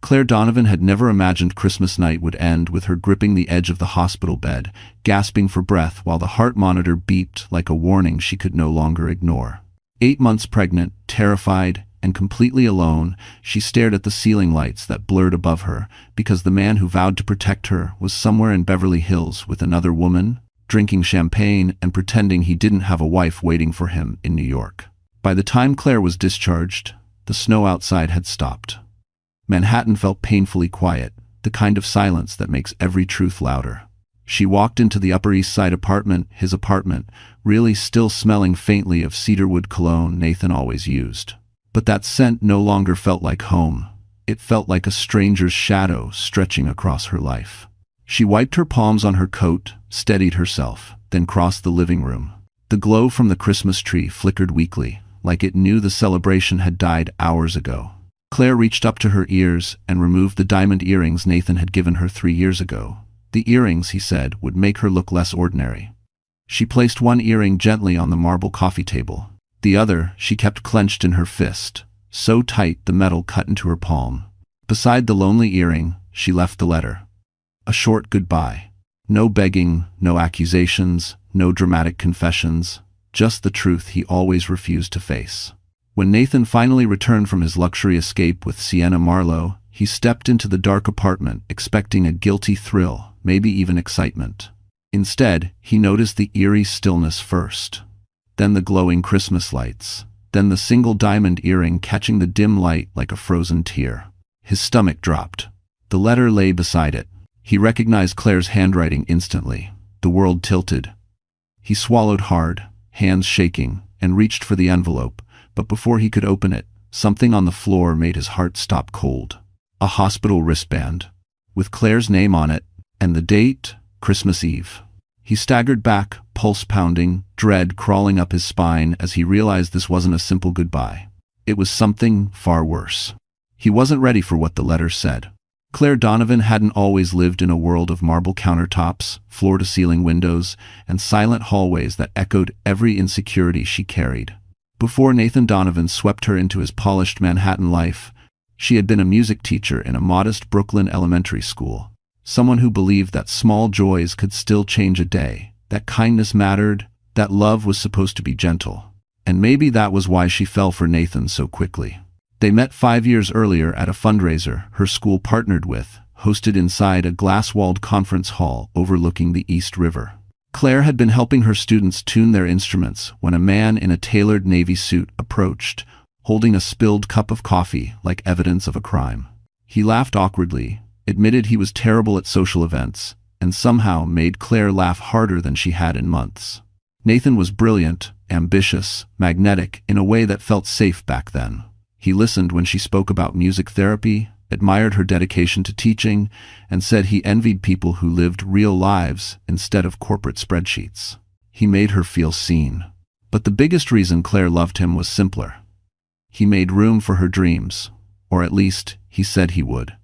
Claire Donovan had never imagined Christmas night would end with her gripping the edge of the hospital bed, gasping for breath while the heart monitor beeped like a warning she could no longer ignore. 8 months pregnant, terrified, and completely alone, she stared at the ceiling lights that blurred above her because the man who vowed to protect her was somewhere in Beverly Hills with another woman, drinking champagne and pretending he didn't have a wife waiting for him in New York. By the time Claire was discharged, the snow outside had stopped. Manhattan felt painfully quiet, the kind of silence that makes every truth louder. She walked into the Upper East Side apartment, his apartment, really still smelling faintly of cedarwood cologne Nathan always used. But that scent no longer felt like home. It felt like a stranger's shadow stretching across her life. She wiped her palms on her coat, steadied herself, then crossed the living room. The glow from the Christmas tree flickered weakly, like it knew the celebration had died hours ago. Claire reached up to her ears and removed the diamond earrings Nathan had given her 3 years ago. The earrings, he said, would make her look less ordinary. She placed one earring gently on the marble coffee table. The other she kept clenched in her fist, so tight the metal cut into her palm. Beside the lonely earring, she left the letter. A short goodbye. No begging, no accusations, no dramatic confessions, just the truth he always refused to face. When Nathan finally returned from his luxury escape with Sienna Marlowe, he stepped into the dark apartment expecting a guilty thrill, maybe even excitement. Instead, he noticed the eerie stillness first, then the glowing Christmas lights, then the single diamond earring catching the dim light like a frozen tear. His stomach dropped. The letter lay beside it. He recognized Claire's handwriting instantly. The world tilted. He swallowed hard, hands shaking, and reached for the envelope. But before he could open it, something on the floor made his heart stop cold. A hospital wristband, with Claire's name on it, and the date, Christmas Eve. He staggered back, pulse pounding, dread crawling up his spine as he realized this wasn't a simple goodbye. It was something far worse. He wasn't ready for what the letter said. Claire Donovan hadn't always lived in a world of marble countertops, floor-to-ceiling windows, and silent hallways that echoed every insecurity she carried. Before Nathan Donovan swept her into his polished Manhattan life, she had been a music teacher in a modest Brooklyn elementary school. Someone who believed that small joys could still change a day, that kindness mattered, that love was supposed to be gentle. And maybe that was why she fell for Nathan so quickly. They met 5 years earlier at a fundraiser her school partnered with, hosted inside a glass-walled conference hall overlooking the East River. Claire had been helping her students tune their instruments when a man in a tailored navy suit approached, holding a spilled cup of coffee like evidence of a crime. He laughed awkwardly, admitted he was terrible at social events, and somehow made Claire laugh harder than she had in months. Nathan was brilliant, ambitious, magnetic in a way that felt safe back then. He listened when she spoke about music therapy, admired her dedication to teaching, and said he envied people who lived real lives instead of corporate spreadsheets. He made her feel seen. But the biggest reason Claire loved him was simpler. He made room for her dreams, or at least he said he would.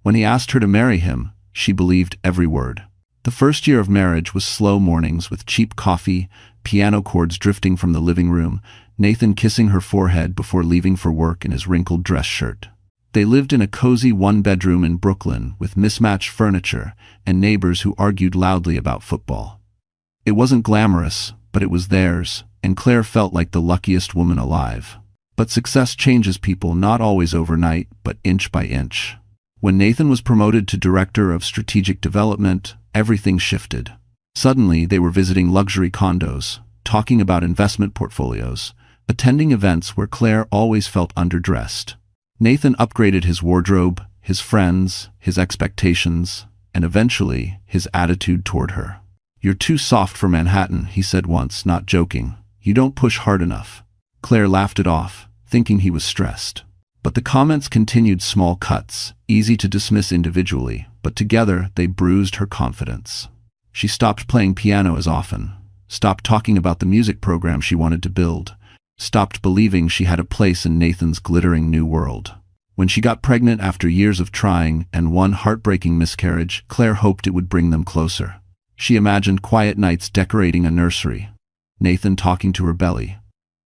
When he asked her to marry him, she believed every word. The first year of marriage was slow mornings with cheap coffee, piano chords drifting from the living room, Nathan kissing her forehead before leaving for work in his wrinkled dress shirt. They lived in a cozy one-bedroom in Brooklyn with mismatched furniture and neighbors who argued loudly about football. It wasn't glamorous, but it was theirs, and Claire felt like the luckiest woman alive. But success changes people not always overnight, but inch by inch. When Nathan was promoted to Director of Strategic Development, everything shifted. Suddenly, they were visiting luxury condos, talking about investment portfolios, attending events where Claire always felt underdressed. Nathan upgraded his wardrobe, his friends, his expectations, and eventually his attitude toward her. "You're too soft for Manhattan," he said once, not joking. "You don't push hard enough." Claire laughed it off, thinking he was stressed. But the comments continued, small cuts, easy to dismiss individually, but together they bruised her confidence. She stopped playing piano as often, stopped talking about the music program she wanted to build, stopped believing she had a place in Nathan's glittering new world. When she got pregnant after years of trying and one heartbreaking miscarriage, Claire hoped it would bring them closer. She imagined quiet nights decorating a nursery, Nathan talking to her belly,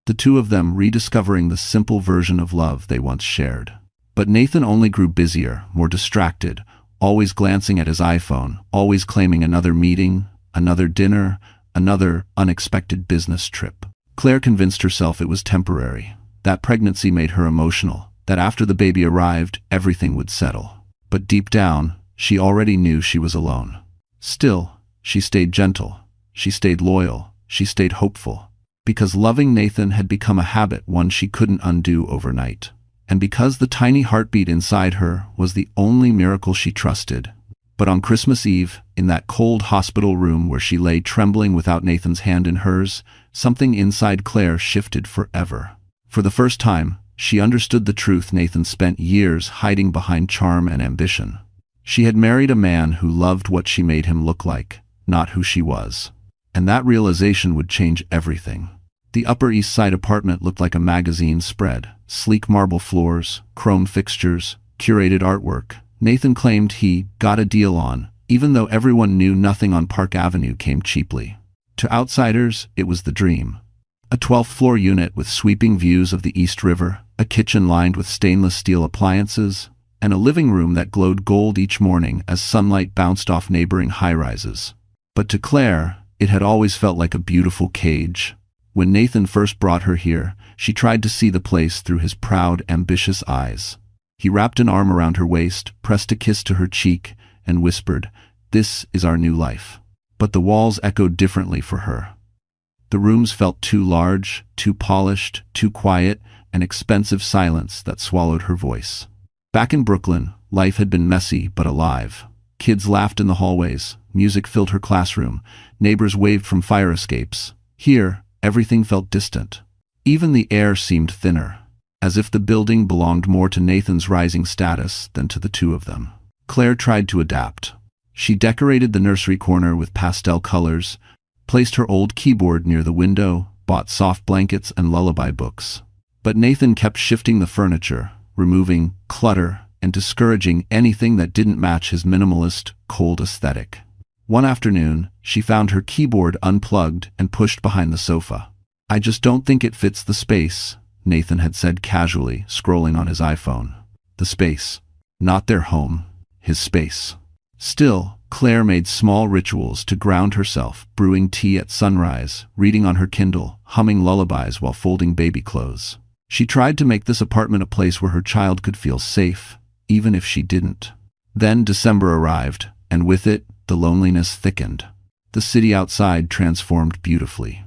the two of them rediscovering the simple version of love they once shared. But Nathan only grew busier, more distracted, always glancing at his iPhone, always claiming another meeting, another dinner, another unexpected business trip. Claire convinced herself it was temporary. That pregnancy made her emotional, that after the baby arrived, everything would settle. But deep down, she already knew she was alone. Still, she stayed gentle, she stayed loyal, she stayed hopeful. Because loving Nathan had become a habit, one she couldn't undo overnight. And because the tiny heartbeat inside her was the only miracle she trusted. But on Christmas Eve, in that cold hospital room where she lay trembling without Nathan's hand in hers, something inside Claire shifted forever. For the first time, she understood the truth Nathan spent years hiding behind charm and ambition. She had married a man who loved what she made him look like, not who she was. And that realization would change everything. The Upper East Side apartment looked like a magazine spread. Sleek marble floors, chrome fixtures, curated artwork. Nathan claimed he got a deal on, even though everyone knew nothing on Park Avenue came cheaply. To outsiders, it was the dream. A 12th-floor unit with sweeping views of the East River, a kitchen lined with stainless steel appliances, and a living room that glowed gold each morning as sunlight bounced off neighboring high-rises. But to Claire, it had always felt like a beautiful cage. When Nathan first brought her here, she tried to see the place through his proud, ambitious eyes. He wrapped an arm around her waist, pressed a kiss to her cheek, and whispered, "This is our new life." But the walls echoed differently for her. The rooms felt too large, too polished, too quiet, an expensive silence that swallowed her voice. Back in Brooklyn, life had been messy but alive. Kids laughed in the hallways, music filled her classroom, neighbors waved from fire escapes. Here, everything felt distant. Even the air seemed thinner, as if the building belonged more to Nathan's rising status than to the two of them. Claire tried to adapt. She decorated the nursery corner with pastel colors, placed her old keyboard near the window, bought soft blankets and lullaby books. But Nathan kept shifting the furniture, removing clutter and discouraging anything that didn't match his minimalist, cold aesthetic. One afternoon, she found her keyboard unplugged and pushed behind the sofa. "I just don't think it fits the space," Nathan had said casually, scrolling on his iPhone. The space. Not their home. His space. Still, Claire made small rituals to ground herself, brewing tea at sunrise, reading on her Kindle, humming lullabies while folding baby clothes. She tried to make this apartment a place where her child could feel safe, even if she didn't. Then December arrived, and with it, the loneliness thickened. The city outside transformed beautifully.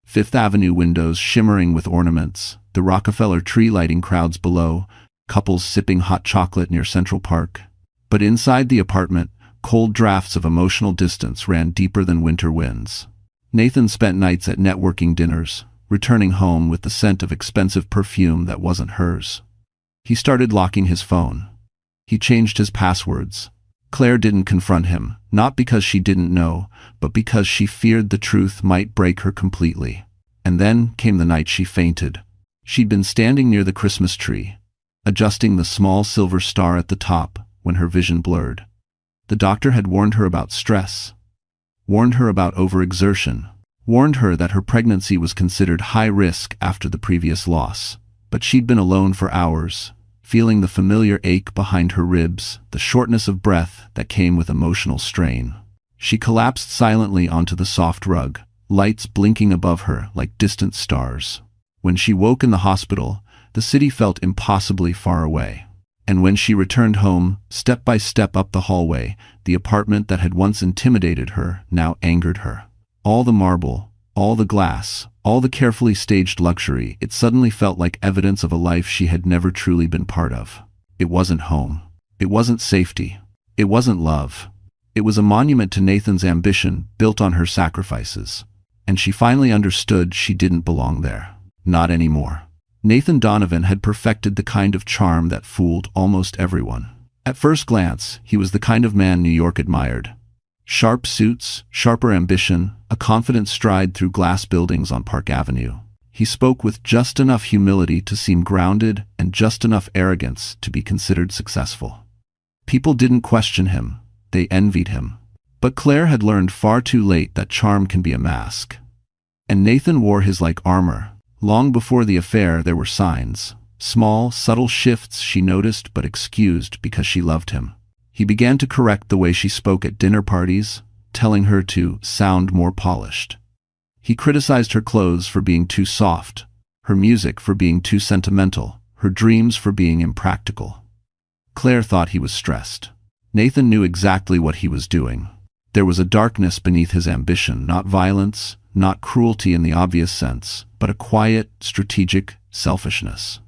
Fifth Avenue windows shimmering with ornaments, the Rockefeller tree lighting crowds below, couples sipping hot chocolate near Central Park. But inside the apartment, cold drafts of emotional distance ran deeper than winter winds. Nathan spent nights at networking dinners, returning home with the scent of expensive perfume that wasn't hers. He started locking his phone. He changed his passwords. Claire didn't confront him, not because she didn't know, but because she feared the truth might break her completely. And then came the night she fainted. She'd been standing near the Christmas tree, adjusting the small silver star at the top, when her vision blurred. The doctor had warned her about stress, warned her about overexertion, warned her that her pregnancy was considered high risk after the previous loss. But she'd been alone for hours, feeling the familiar ache behind her ribs, the shortness of breath that came with emotional strain. She collapsed silently onto the soft rug, lights blinking above her like distant stars. When she woke in the hospital, the city felt impossibly far away. And when she returned home, step by step up the hallway, the apartment that had once intimidated her now angered her. All the marble, all the glass, all the carefully staged luxury, it suddenly felt like evidence of a life she had never truly been part of. It wasn't home. It wasn't safety. It wasn't love. It was a monument to Nathan's ambition, built on her sacrifices. And she finally understood she didn't belong there. Not anymore. Nathan Donovan had perfected the kind of charm that fooled almost everyone. At first glance, he was the kind of man New York admired. Sharp suits, sharper ambition, a confident stride through glass buildings on Park Avenue. He spoke with just enough humility to seem grounded and just enough arrogance to be considered successful. People didn't question him, they envied him. But Claire had learned far too late that charm can be a mask. And Nathan wore his like armor. Long before the affair, there were signs. Small, subtle shifts she noticed but excused because she loved him. He began to correct the way she spoke at dinner parties, telling her to sound more polished. He criticized her clothes for being too soft, her music for being too sentimental, her dreams for being impractical. Claire thought he was stressed. Nathan knew exactly what he was doing. There was a darkness beneath his ambition, not violence, not cruelty in the obvious sense, but a quiet, strategic selfishness.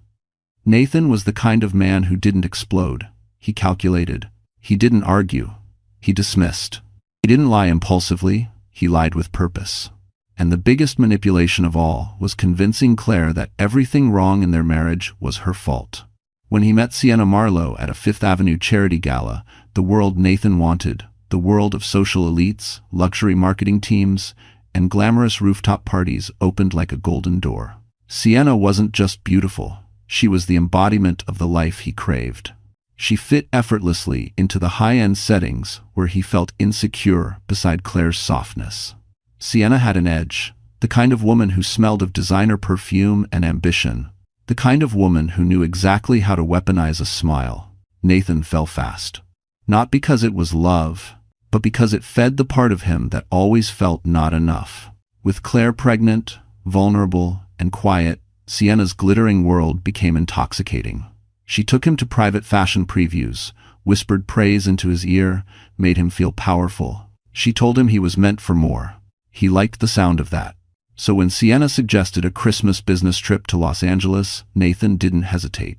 Nathan was the kind of man who didn't explode. He calculated. He didn't argue. He dismissed. He didn't lie impulsively. He lied with purpose. And the biggest manipulation of all was convincing Claire that everything wrong in their marriage was her fault. When he met Sienna Marlowe at a Fifth Avenue charity gala, the world Nathan wanted, the world of social elites, luxury marketing teams, and glamorous rooftop parties opened like a golden door. Sienna wasn't just beautiful. She was the embodiment of the life he craved. She fit effortlessly into the high-end settings where he felt insecure beside Claire's softness. Sienna had an edge, the kind of woman who smelled of designer perfume and ambition, the kind of woman who knew exactly how to weaponize a smile. Nathan fell fast. Not because it was love, but because it fed the part of him that always felt not enough. With Claire pregnant, vulnerable, and quiet, Sienna's glittering world became intoxicating. She took him to private fashion previews, whispered praise into his ear, made him feel powerful. She told him he was meant for more. He liked the sound of that. So when Sienna suggested a Christmas business trip to Los Angeles, Nathan didn't hesitate.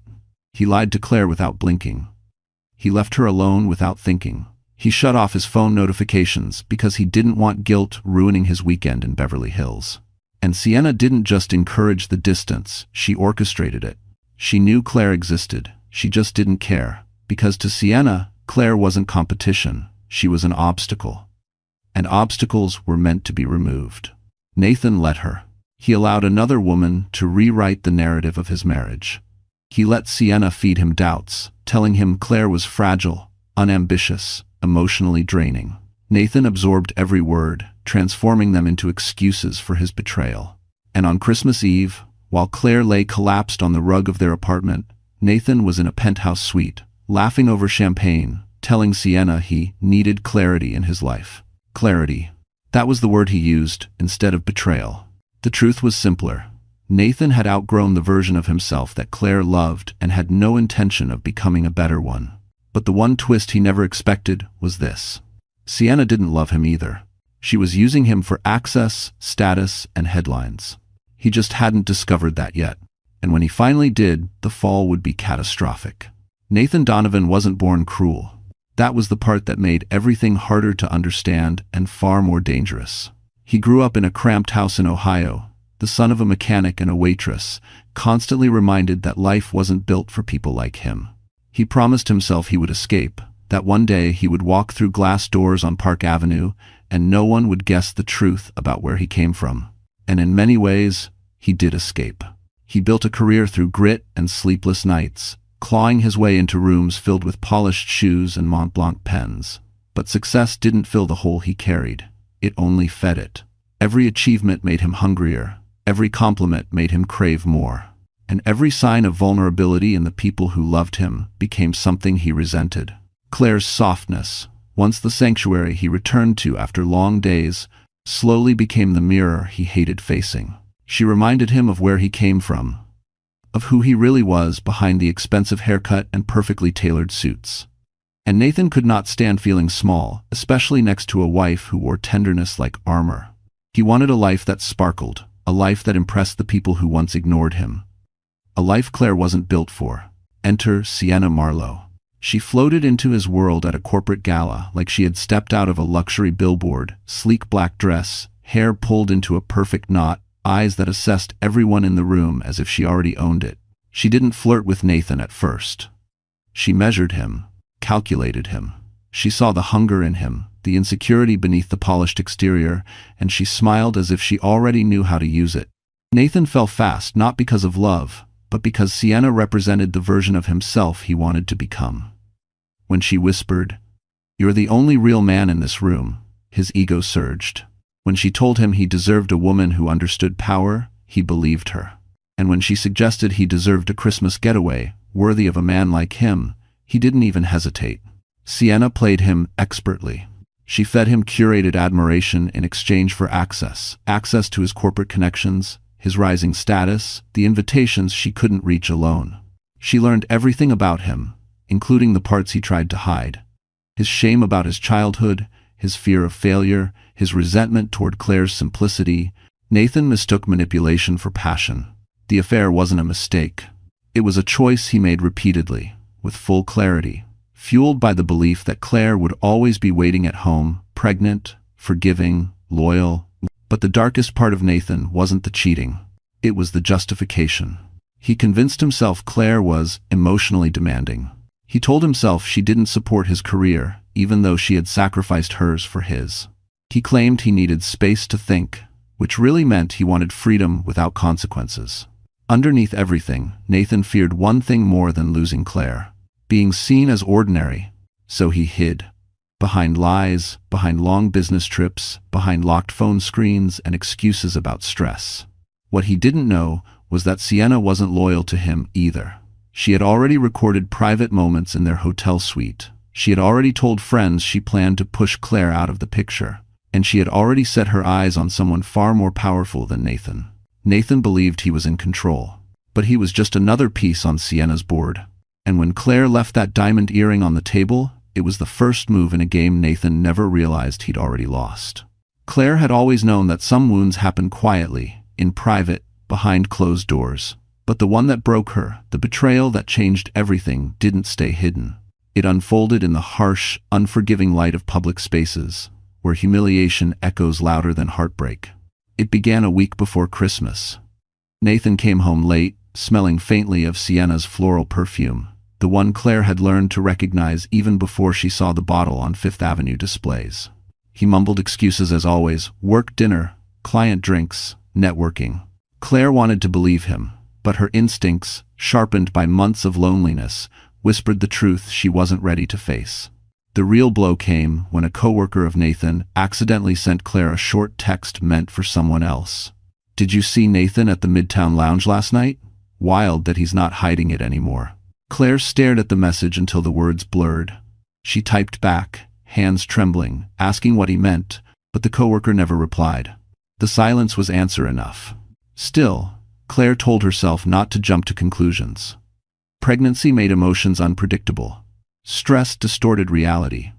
He lied to Claire without blinking. He left her alone without thinking. He shut off his phone notifications because he didn't want guilt ruining his weekend in Beverly Hills. And Sienna didn't just encourage the distance, she orchestrated it. She knew Claire existed, she just didn't care, because to Sienna, Claire wasn't competition, she was an obstacle. And obstacles were meant to be removed. Nathan let her. He allowed another woman to rewrite the narrative of his marriage. He let Sienna feed him doubts, telling him Claire was fragile, unambitious, emotionally draining. Nathan absorbed every word, transforming them into excuses for his betrayal. And on Christmas Eve, while Claire lay collapsed on the rug of their apartment, Nathan was in a penthouse suite, laughing over champagne, telling Sienna he needed clarity in his life. Clarity. That was the word he used, instead of betrayal. The truth was simpler. Nathan had outgrown the version of himself that Claire loved and had no intention of becoming a better one. But the one twist he never expected was this. Sienna didn't love him either. She was using him for access, status, and headlines. He just hadn't discovered that yet. And when he finally did, the fall would be catastrophic. Nathan Donovan wasn't born cruel. That was the part that made everything harder to understand and far more dangerous. He grew up in a cramped house in Ohio, the son of a mechanic and a waitress, constantly reminded that life wasn't built for people like him. He promised himself he would escape, that one day he would walk through glass doors on Park Avenue and no one would guess the truth about where he came from. And in many ways, he did escape. He built a career through grit and sleepless nights, clawing his way into rooms filled with polished shoes and Mont Blanc pens. But success didn't fill the hole he carried. It only fed it. Every achievement made him hungrier. Every compliment made him crave more. And every sign of vulnerability in the people who loved him became something he resented. Claire's softness, once the sanctuary he returned to after long days, slowly became the mirror he hated facing. She reminded him of where he came from, of who he really was behind the expensive haircut and perfectly tailored suits. And Nathan could not stand feeling small, especially next to a wife who wore tenderness like armor. He wanted a life that sparkled, a life that impressed the people who once ignored him. A life Claire wasn't built for. Enter Sienna Marlowe. She floated into his world at a corporate gala like she had stepped out of a luxury billboard, sleek black dress, hair pulled into a perfect knot, eyes that assessed everyone in the room as if she already owned it. She didn't flirt with Nathan at first. She measured him, calculated him. She saw the hunger in him, the insecurity beneath the polished exterior, and she smiled as if she already knew how to use it. Nathan fell fast not because of love, but because Sienna represented the version of himself he wanted to become. When she whispered, "You're the only real man in this room," his ego surged. When she told him he deserved a woman who understood power, he believed her. And when she suggested he deserved a Christmas getaway, worthy of a man like him, he didn't even hesitate. Sienna played him expertly. She fed him curated admiration in exchange for access to his corporate connections, his rising status, the invitations she couldn't reach alone. She learned everything about him, including the parts he tried to hide. His shame about his childhood, his fear of failure, his resentment toward Claire's simplicity. Nathan mistook manipulation for passion. The affair wasn't a mistake. It was a choice he made repeatedly, with full clarity, fueled by the belief that Claire would always be waiting at home, pregnant, forgiving, loyal. But the darkest part of Nathan wasn't the cheating. It was the justification. He convinced himself Claire was emotionally demanding. He told himself she didn't support his career, even though she had sacrificed hers for his. He claimed he needed space to think, which really meant he wanted freedom without consequences. Underneath everything, Nathan feared one thing more than losing Claire: being seen as ordinary. So he hid. Behind lies, behind long business trips, behind locked phone screens and excuses about stress. What he didn't know was that Sienna wasn't loyal to him either. She had already recorded private moments in their hotel suite. She had already told friends she planned to push Claire out of the picture. And she had already set her eyes on someone far more powerful than Nathan. Nathan believed he was in control. But he was just another piece on Sienna's board. And when Claire left that diamond earring on the table, it was the first move in a game Nathan never realized he'd already lost. Claire had always known that some wounds happen quietly, in private, behind closed doors. But the one that broke her, the betrayal that changed everything, didn't stay hidden. It unfolded in the harsh, unforgiving light of public spaces, where humiliation echoes louder than heartbreak. It began a week before Christmas. Nathan came home late, smelling faintly of Sienna's floral perfume, the one Claire had learned to recognize even before she saw the bottle on Fifth Avenue displays. He mumbled excuses as always: work, dinner, client drinks, networking. Claire wanted to believe him, but her instincts, sharpened by months of loneliness, whispered the truth she wasn't ready to face. The real blow came when a coworker of Nathan accidentally sent Claire a short text meant for someone else. "Did you see Nathan at the Midtown Lounge last night? Wild that he's not hiding it anymore." Claire stared at the message until the words blurred. She typed back, hands trembling, asking what he meant, but the coworker never replied. The silence was answer enough. Still, Claire told herself not to jump to conclusions. Pregnancy made emotions unpredictable. Stress distorted reality.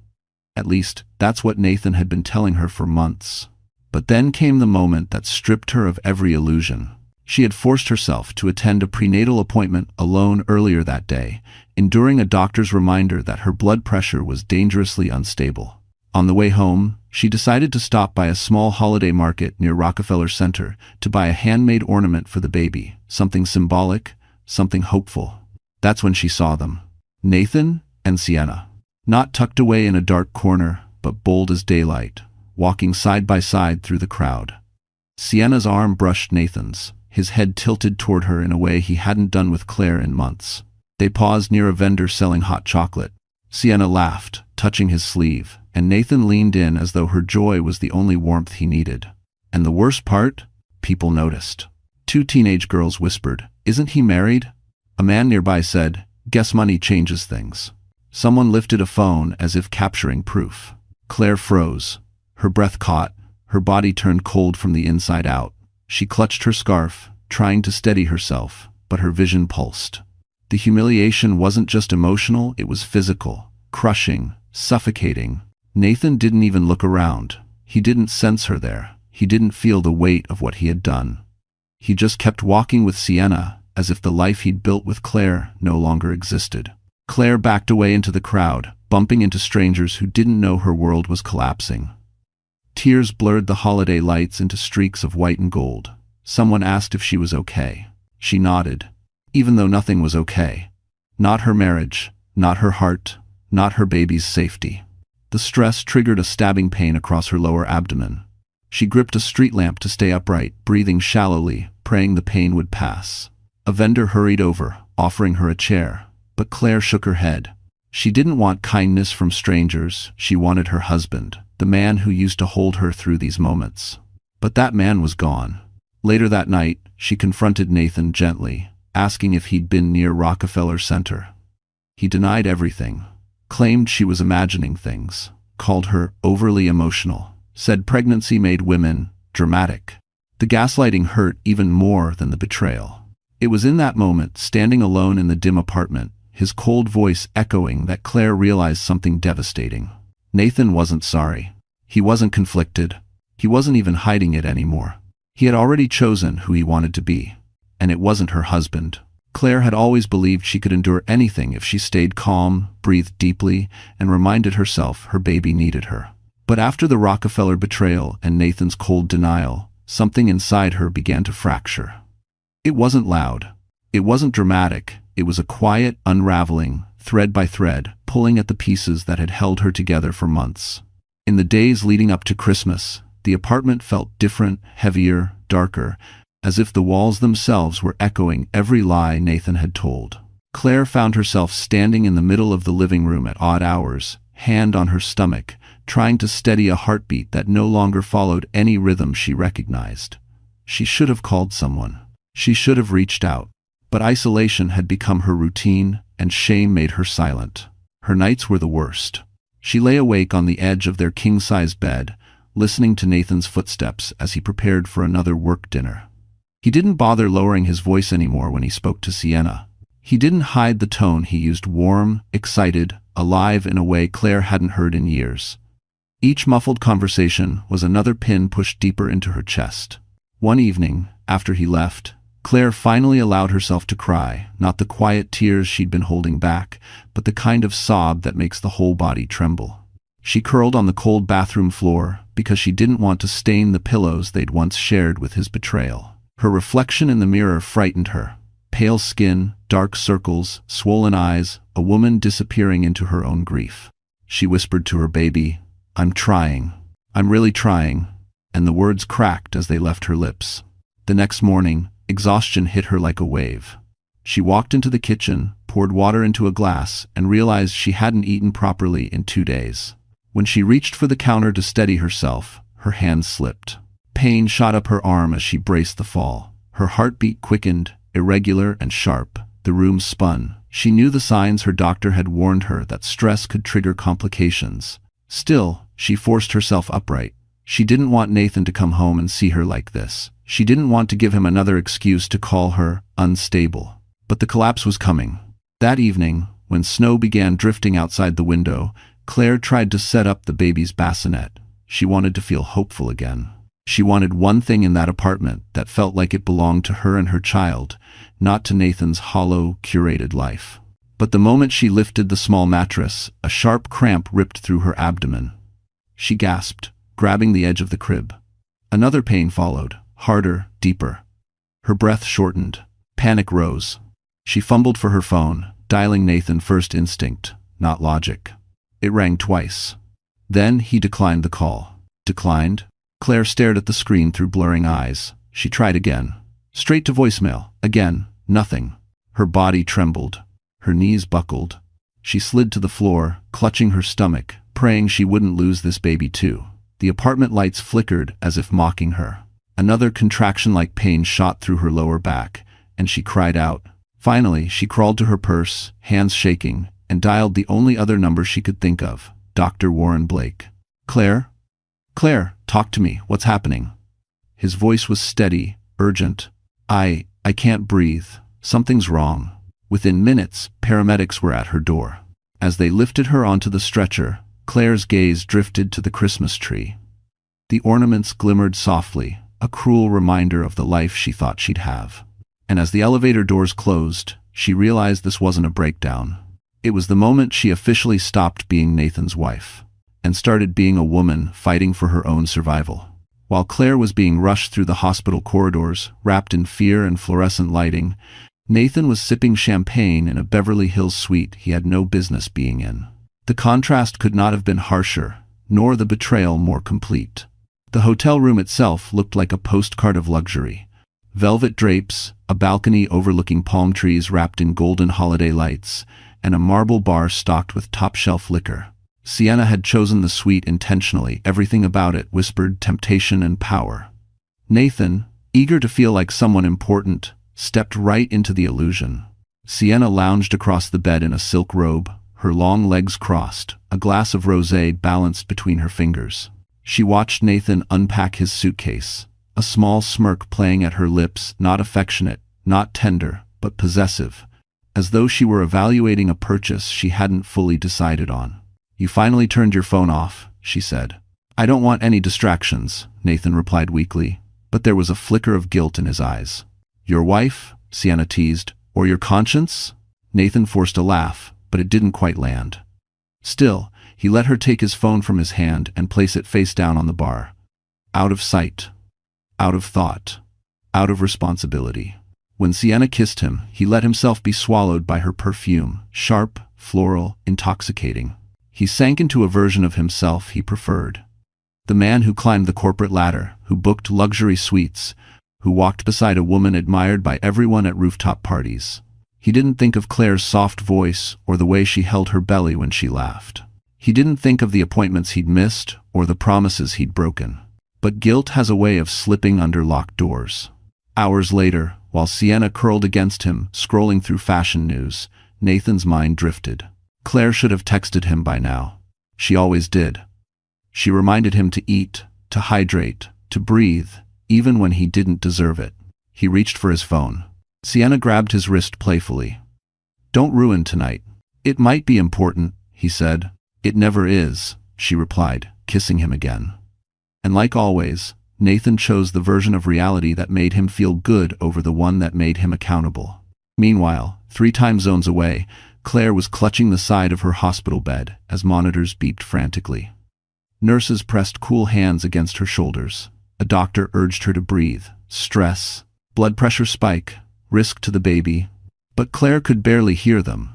At least, that's what Nathan had been telling her for months. But then came the moment that stripped her of every illusion. She had forced herself to attend a prenatal appointment alone earlier that day, enduring a doctor's reminder that her blood pressure was dangerously unstable. On the way home, she decided to stop by a small holiday market near Rockefeller Center to buy a handmade ornament for the baby, something symbolic, something hopeful. That's when she saw them. Nathan and Sienna. Not tucked away in a dark corner, but bold as daylight, walking side by side through the crowd. Sienna's arm brushed Nathan's, his head tilted toward her in a way he hadn't done with Claire in months. They paused near a vendor selling hot chocolate. Sienna laughed, touching his sleeve, and Nathan leaned in as though her joy was the only warmth he needed. And the worst part? People noticed. Two teenage girls whispered, "Isn't he married?" A man nearby said, "Guess money changes things." Someone lifted a phone as if capturing proof. Claire froze. Her breath caught. Her body turned cold from the inside out. She clutched her scarf, trying to steady herself, but her vision pulsed. The humiliation wasn't just emotional, it was physical, crushing, suffocating. Nathan didn't even look around. He didn't sense her there. He didn't feel the weight of what he had done. He just kept walking with Sienna, as if the life he'd built with Claire no longer existed. Claire backed away into the crowd, bumping into strangers who didn't know her world was collapsing. Tears blurred the holiday lights into streaks of white and gold. Someone asked if she was okay. She nodded, even though nothing was okay. Not her marriage, not her heart, not her baby's safety. The stress triggered a stabbing pain across her lower abdomen. She gripped a street lamp to stay upright, breathing shallowly, praying the pain would pass. A vendor hurried over, offering her a chair, but Claire shook her head. She didn't want kindness from strangers, she wanted her husband, the man who used to hold her through these moments. But that man was gone. Later that night, she confronted Nathan gently, asking if he'd been near Rockefeller Center. He denied everything, claimed she was imagining things, called her overly emotional, said pregnancy made women dramatic. The gaslighting hurt even more than the betrayal. It was in that moment, standing alone in the dim apartment, his cold voice echoing, that Claire realized something devastating. Nathan wasn't sorry. He wasn't conflicted. He wasn't even hiding it anymore. He had already chosen who he wanted to be. And it wasn't her husband. Claire had always believed she could endure anything if she stayed calm, breathed deeply, and reminded herself her baby needed her. But after the Rockefeller betrayal and Nathan's cold denial, something inside her began to fracture. It wasn't loud. It wasn't dramatic. It was a quiet unraveling, thread by thread, pulling at the pieces that had held her together for months. In the days leading up to Christmas, the apartment felt different, heavier, darker, as if the walls themselves were echoing every lie Nathan had told. Claire found herself standing in the middle of the living room at odd hours, hand on her stomach, trying to steady a heartbeat that no longer followed any rhythm she recognized. She should have called someone. She should have reached out. But isolation had become her routine, and shame made her silent. Her nights were the worst. She lay awake on the edge of their king-size bed, listening to Nathan's footsteps as he prepared for another work dinner. He didn't bother lowering his voice anymore when he spoke to Sienna. He didn't hide the tone he used, warm, excited, alive in a way Claire hadn't heard in years. Each muffled conversation was another pin pushed deeper into her chest. One evening, after he left, Claire finally allowed herself to cry, not the quiet tears she'd been holding back, but the kind of sob that makes the whole body tremble. She curled on the cold bathroom floor because she didn't want to stain the pillows they'd once shared with his betrayal. Her reflection in the mirror frightened her. Pale skin, dark circles, swollen eyes, a woman disappearing into her own grief. She whispered to her baby, "I'm trying. I'm really trying," and the words cracked as they left her lips. The next morning, exhaustion hit her like a wave. She walked into the kitchen, poured water into a glass, and realized she hadn't eaten properly in 2 days. When she reached for the counter to steady herself, her hand slipped. Pain shot up her arm as she braced the fall. Her heartbeat quickened, irregular and sharp. The room spun. She knew the signs her doctor had warned her, that stress could trigger complications. Still, she forced herself upright. She didn't want Nathan to come home and see her like this. She didn't want to give him another excuse to call her unstable. But the collapse was coming. That evening, when snow began drifting outside the window, Claire tried to set up the baby's bassinet. She wanted to feel hopeful again. She wanted one thing in that apartment that felt like it belonged to her and her child, not to Nathan's hollow, curated life. But the moment she lifted the small mattress, a sharp cramp ripped through her abdomen. She gasped, grabbing the edge of the crib. Another pain followed, harder, deeper. Her breath shortened. Panic rose. She fumbled for her phone, dialing Nathan, first instinct, not logic. It rang twice. Then he declined the call. Declined? Claire stared at the screen through blurring eyes. She tried again. Straight to voicemail. Again, nothing. Her body trembled. Her knees buckled. She slid to the floor, clutching her stomach, praying she wouldn't lose this baby too. The apartment lights flickered as if mocking her. Another contraction-like pain shot through her lower back, and she cried out. Finally, she crawled to her purse, hands shaking, and dialed the only other number she could think of, Dr. Warren Blake. Claire? Claire, talk to me. What's happening? His voice was steady, urgent. I can't breathe. Something's wrong. Within minutes, paramedics were at her door. As they lifted her onto the stretcher, Claire's gaze drifted to the Christmas tree. The ornaments glimmered softly, a cruel reminder of the life she thought she'd have. And as the elevator doors closed, she realized this wasn't a breakdown. It was the moment she officially stopped being Nathan's wife and started being a woman fighting for her own survival. While Claire was being rushed through the hospital corridors, wrapped in fear and fluorescent lighting, Nathan was sipping champagne in a Beverly Hills suite he had no business being in. The contrast could not have been harsher, nor the betrayal more complete. The hotel room itself looked like a postcard of luxury. Velvet drapes, a balcony overlooking palm trees wrapped in golden holiday lights, and a marble bar stocked with top-shelf liquor. Sienna had chosen the suite intentionally. Everything about it whispered temptation and power. Nathan, eager to feel like someone important, stepped right into the illusion. Sienna lounged across the bed in a silk robe, her long legs crossed, a glass of rosé balanced between her fingers. She watched Nathan unpack his suitcase, a small smirk playing at her lips, not affectionate, not tender, but possessive, as though she were evaluating a purchase she hadn't fully decided on. "You finally turned your phone off," she said. "I don't want any distractions," Nathan replied weakly, but there was a flicker of guilt in his eyes. "Your wife?" Sienna teased. "Or your conscience?" Nathan forced a laugh, but it didn't quite land. Still, he let her take his phone from his hand and place it face down on the bar. Out of sight. Out of thought. Out of responsibility. When Sienna kissed him, he let himself be swallowed by her perfume, sharp, floral, intoxicating. He sank into a version of himself he preferred. The man who climbed the corporate ladder, who booked luxury suites, who walked beside a woman admired by everyone at rooftop parties. He didn't think of Claire's soft voice or the way she held her belly when she laughed. He didn't think of the appointments he'd missed or the promises he'd broken. But guilt has a way of slipping under locked doors. Hours later, while Sienna curled against him, scrolling through fashion news, Nathan's mind drifted. Claire should have texted him by now. She always did. She reminded him to eat, to hydrate, to breathe, even when he didn't deserve it. He reached for his phone. Sienna grabbed his wrist playfully. "Don't ruin tonight." "It might be important," he said. "It never is," she replied, kissing him again. And like always, Nathan chose the version of reality that made him feel good over the one that made him accountable. Meanwhile, 3 time zones away, Claire was clutching the side of her hospital bed as monitors beeped frantically. Nurses pressed cool hands against her shoulders. A doctor urged her to breathe. Stress, blood pressure spike, risk to the baby. But Claire could barely hear them.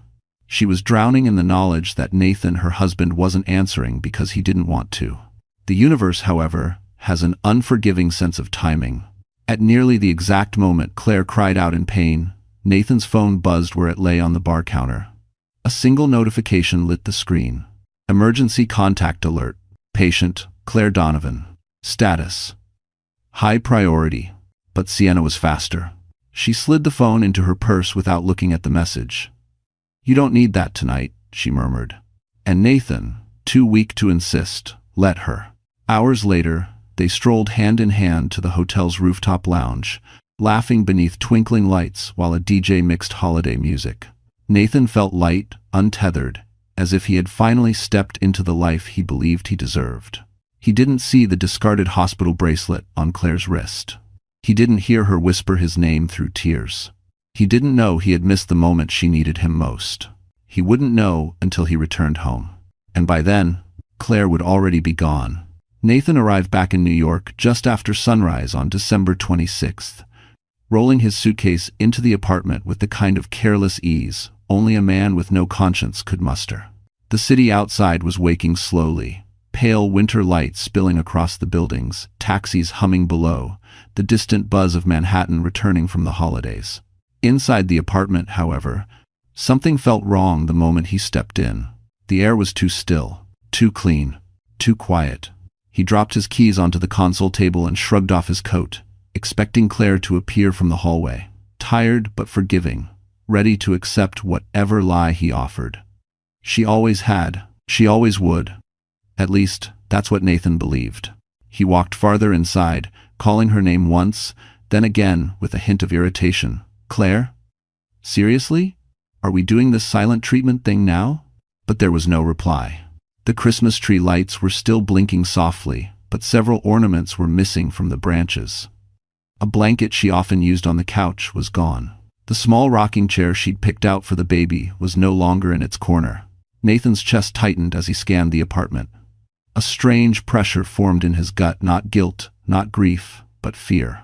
She was drowning in the knowledge that Nathan, her husband, wasn't answering because he didn't want to. The universe, however, has an unforgiving sense of timing. At nearly the exact moment Claire cried out in pain, Nathan's phone buzzed where it lay on the bar counter. A single notification lit the screen. Emergency contact alert. Patient, Claire Donovan. Status. High priority. But Sienna was faster. She slid the phone into her purse without looking at the message. "You don't need that tonight," she murmured. And Nathan, too weak to insist, let her. Hours later, they strolled hand in hand to the hotel's rooftop lounge, laughing beneath twinkling lights while a DJ mixed holiday music. Nathan felt light, untethered, as if he had finally stepped into the life he believed he deserved. He didn't see the discarded hospital bracelet on Claire's wrist. He didn't hear her whisper his name through tears. He didn't know he had missed the moment she needed him most. He wouldn't know until he returned home. And by then, Claire would already be gone. Nathan arrived back in New York just after sunrise on December 26th, rolling his suitcase into the apartment with the kind of careless ease only a man with no conscience could muster. The city outside was waking slowly, pale winter lights spilling across the buildings, taxis humming below, the distant buzz of Manhattan returning from the holidays. Inside the apartment, however, something felt wrong the moment he stepped in. The air was too still, too clean, too quiet. He dropped his keys onto the console table and shrugged off his coat, expecting Claire to appear from the hallway, tired but forgiving, ready to accept whatever lie he offered. She always had, she always would. At least, that's what Nathan believed. He walked farther inside, calling her name once, then again with a hint of irritation. "Claire? Seriously? Are we doing this silent treatment thing now?" But there was no reply. The Christmas tree lights were still blinking softly, but several ornaments were missing from the branches. A blanket she often used on the couch was gone. The small rocking chair she'd picked out for the baby was no longer in its corner. Nathan's chest tightened as he scanned the apartment. A strange pressure formed in his gut, not guilt, not grief, but fear.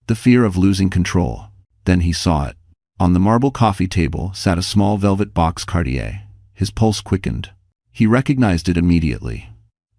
The fear of losing control. Then he saw it. On the marble coffee table sat a small velvet box Cartier. His pulse quickened. He recognized it immediately.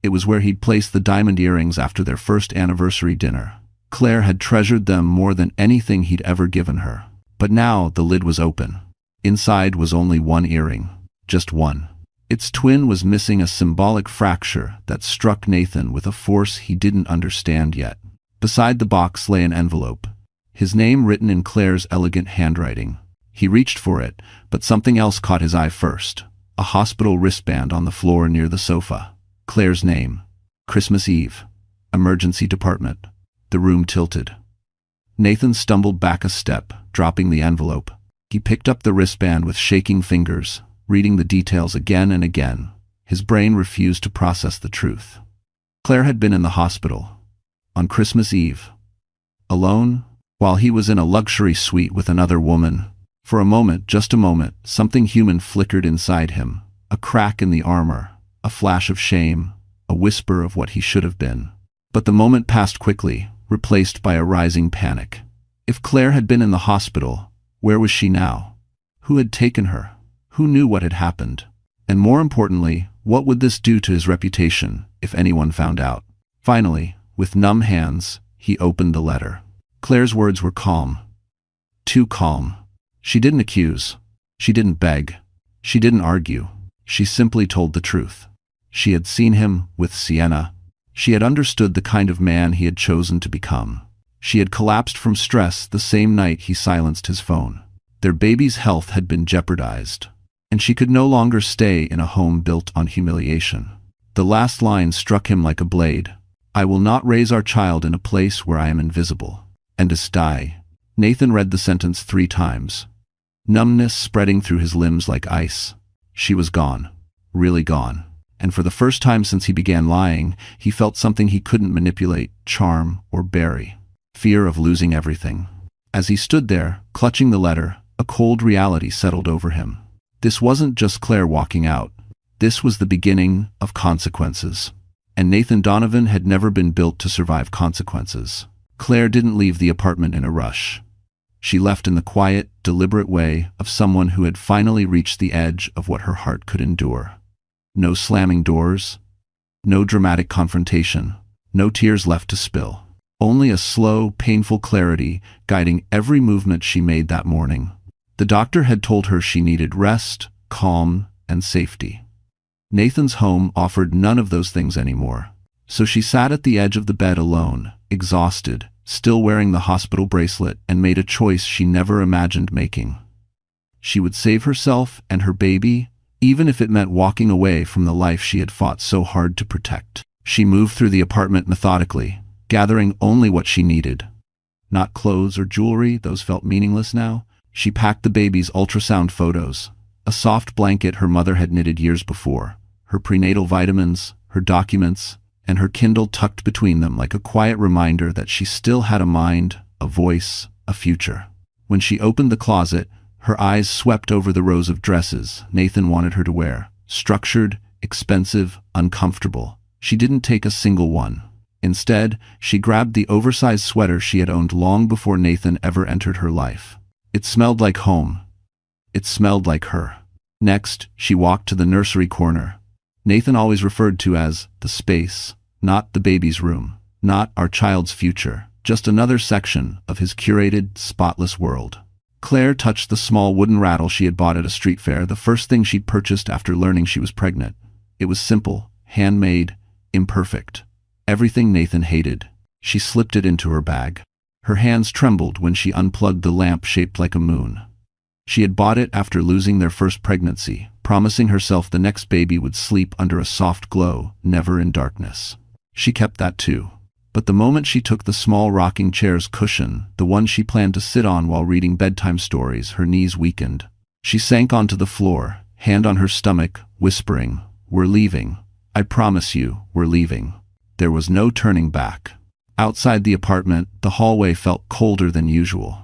It was where he'd placed the diamond earrings after their first anniversary dinner. Claire had treasured them more than anything he'd ever given her. But now the lid was open. Inside was only one earring. Just one. Its twin was missing, a symbolic fracture that struck Nathan with a force he didn't understand yet. Beside the box lay an envelope, his name written in Claire's elegant handwriting. He reached for it, but something else caught his eye first. A hospital wristband on the floor near the sofa. Claire's name. Christmas Eve. Emergency department. The room tilted. Nathan stumbled back a step, dropping the envelope. He picked up the wristband with shaking fingers, reading the details again and again. His brain refused to process the truth. Claire had been in the hospital. On Christmas Eve. Alone, while he was in a luxury suite with another woman. For a moment, just a moment, something human flickered inside him. A crack in the armor, a flash of shame, a whisper of what he should have been. But the moment passed quickly, replaced by a rising panic. If Claire had been in the hospital, where was she now? Who had taken her? Who knew what had happened? And more importantly, what would this do to his reputation if anyone found out? Finally, with numb hands, he opened the letter. Claire's words were calm. Too calm. She didn't accuse. She didn't beg. She didn't argue. She simply told the truth. She had seen him with Sienna. She had understood the kind of man he had chosen to become. She had collapsed from stress the same night he silenced his phone. Their baby's health had been jeopardized, and she could no longer stay in a home built on humiliation. The last line struck him like a blade. I will not raise our child in a place where I am invisible. And die. Nathan read the sentence 3 times. Numbness spreading through his limbs like ice. She was gone. Really gone. And for the first time since he began lying, he felt something he couldn't manipulate, charm, or bury. Fear of losing everything. As he stood there, clutching the letter, a cold reality settled over him. This wasn't just Claire walking out. This was the beginning of consequences. And Nathan Donovan had never been built to survive consequences. Claire didn't leave the apartment in a rush. She left in the quiet, deliberate way of someone who had finally reached the edge of what her heart could endure. No slamming doors. No dramatic confrontation. No tears left to spill. Only a slow, painful clarity guiding every movement she made that morning. The doctor had told her she needed rest, calm, and safety. Nathan's home offered none of those things anymore. So she sat at the edge of the bed alone, exhausted, still wearing the hospital bracelet, and made a choice she never imagined making. She would save herself and her baby, even if it meant walking away from the life she had fought so hard to protect. She moved through the apartment methodically, gathering only what she needed. Not clothes or jewelry, those felt meaningless now. She packed the baby's ultrasound photos, a soft blanket her mother had knitted years before, her prenatal vitamins, her documents, and her Kindle tucked between them like a quiet reminder that she still had a mind, a voice, a future. When she opened the closet, her eyes swept over the rows of dresses Nathan wanted her to wear. Structured, expensive, uncomfortable. She didn't take a single one. Instead, she grabbed the oversized sweater she had owned long before Nathan ever entered her life. It smelled like home. It smelled like her. Next, she walked to the nursery corner. Nathan always referred to as the space, not the baby's room, not our child's future, just another section of his curated, spotless world. Claire touched the small wooden rattle she had bought at a street fair, the first thing she'd purchased after learning she was pregnant. It was simple, handmade, imperfect. Everything Nathan hated. She slipped it into her bag. Her hands trembled when she unplugged the lamp shaped like a moon. She had bought it after losing their first pregnancy, promising herself the next baby would sleep under a soft glow, never in darkness. She kept that too. But the moment she took the small rocking chair's cushion, the one she planned to sit on while reading bedtime stories, her knees weakened. She sank onto the floor, hand on her stomach, whispering, "We're leaving. I promise you, we're leaving." There was no turning back. Outside the apartment, the hallway felt colder than usual.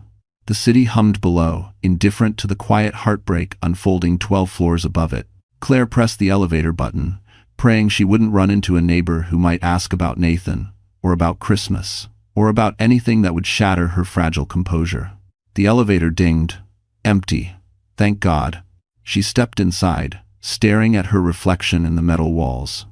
The city hummed below, indifferent to the quiet heartbreak unfolding 12 floors above it. Claire pressed the elevator button, praying she wouldn't run into a neighbor who might ask about Nathan, or about Christmas, or about anything that would shatter her fragile composure. The elevator dinged. Empty. Thank God. She stepped inside, staring at her reflection in the metal walls.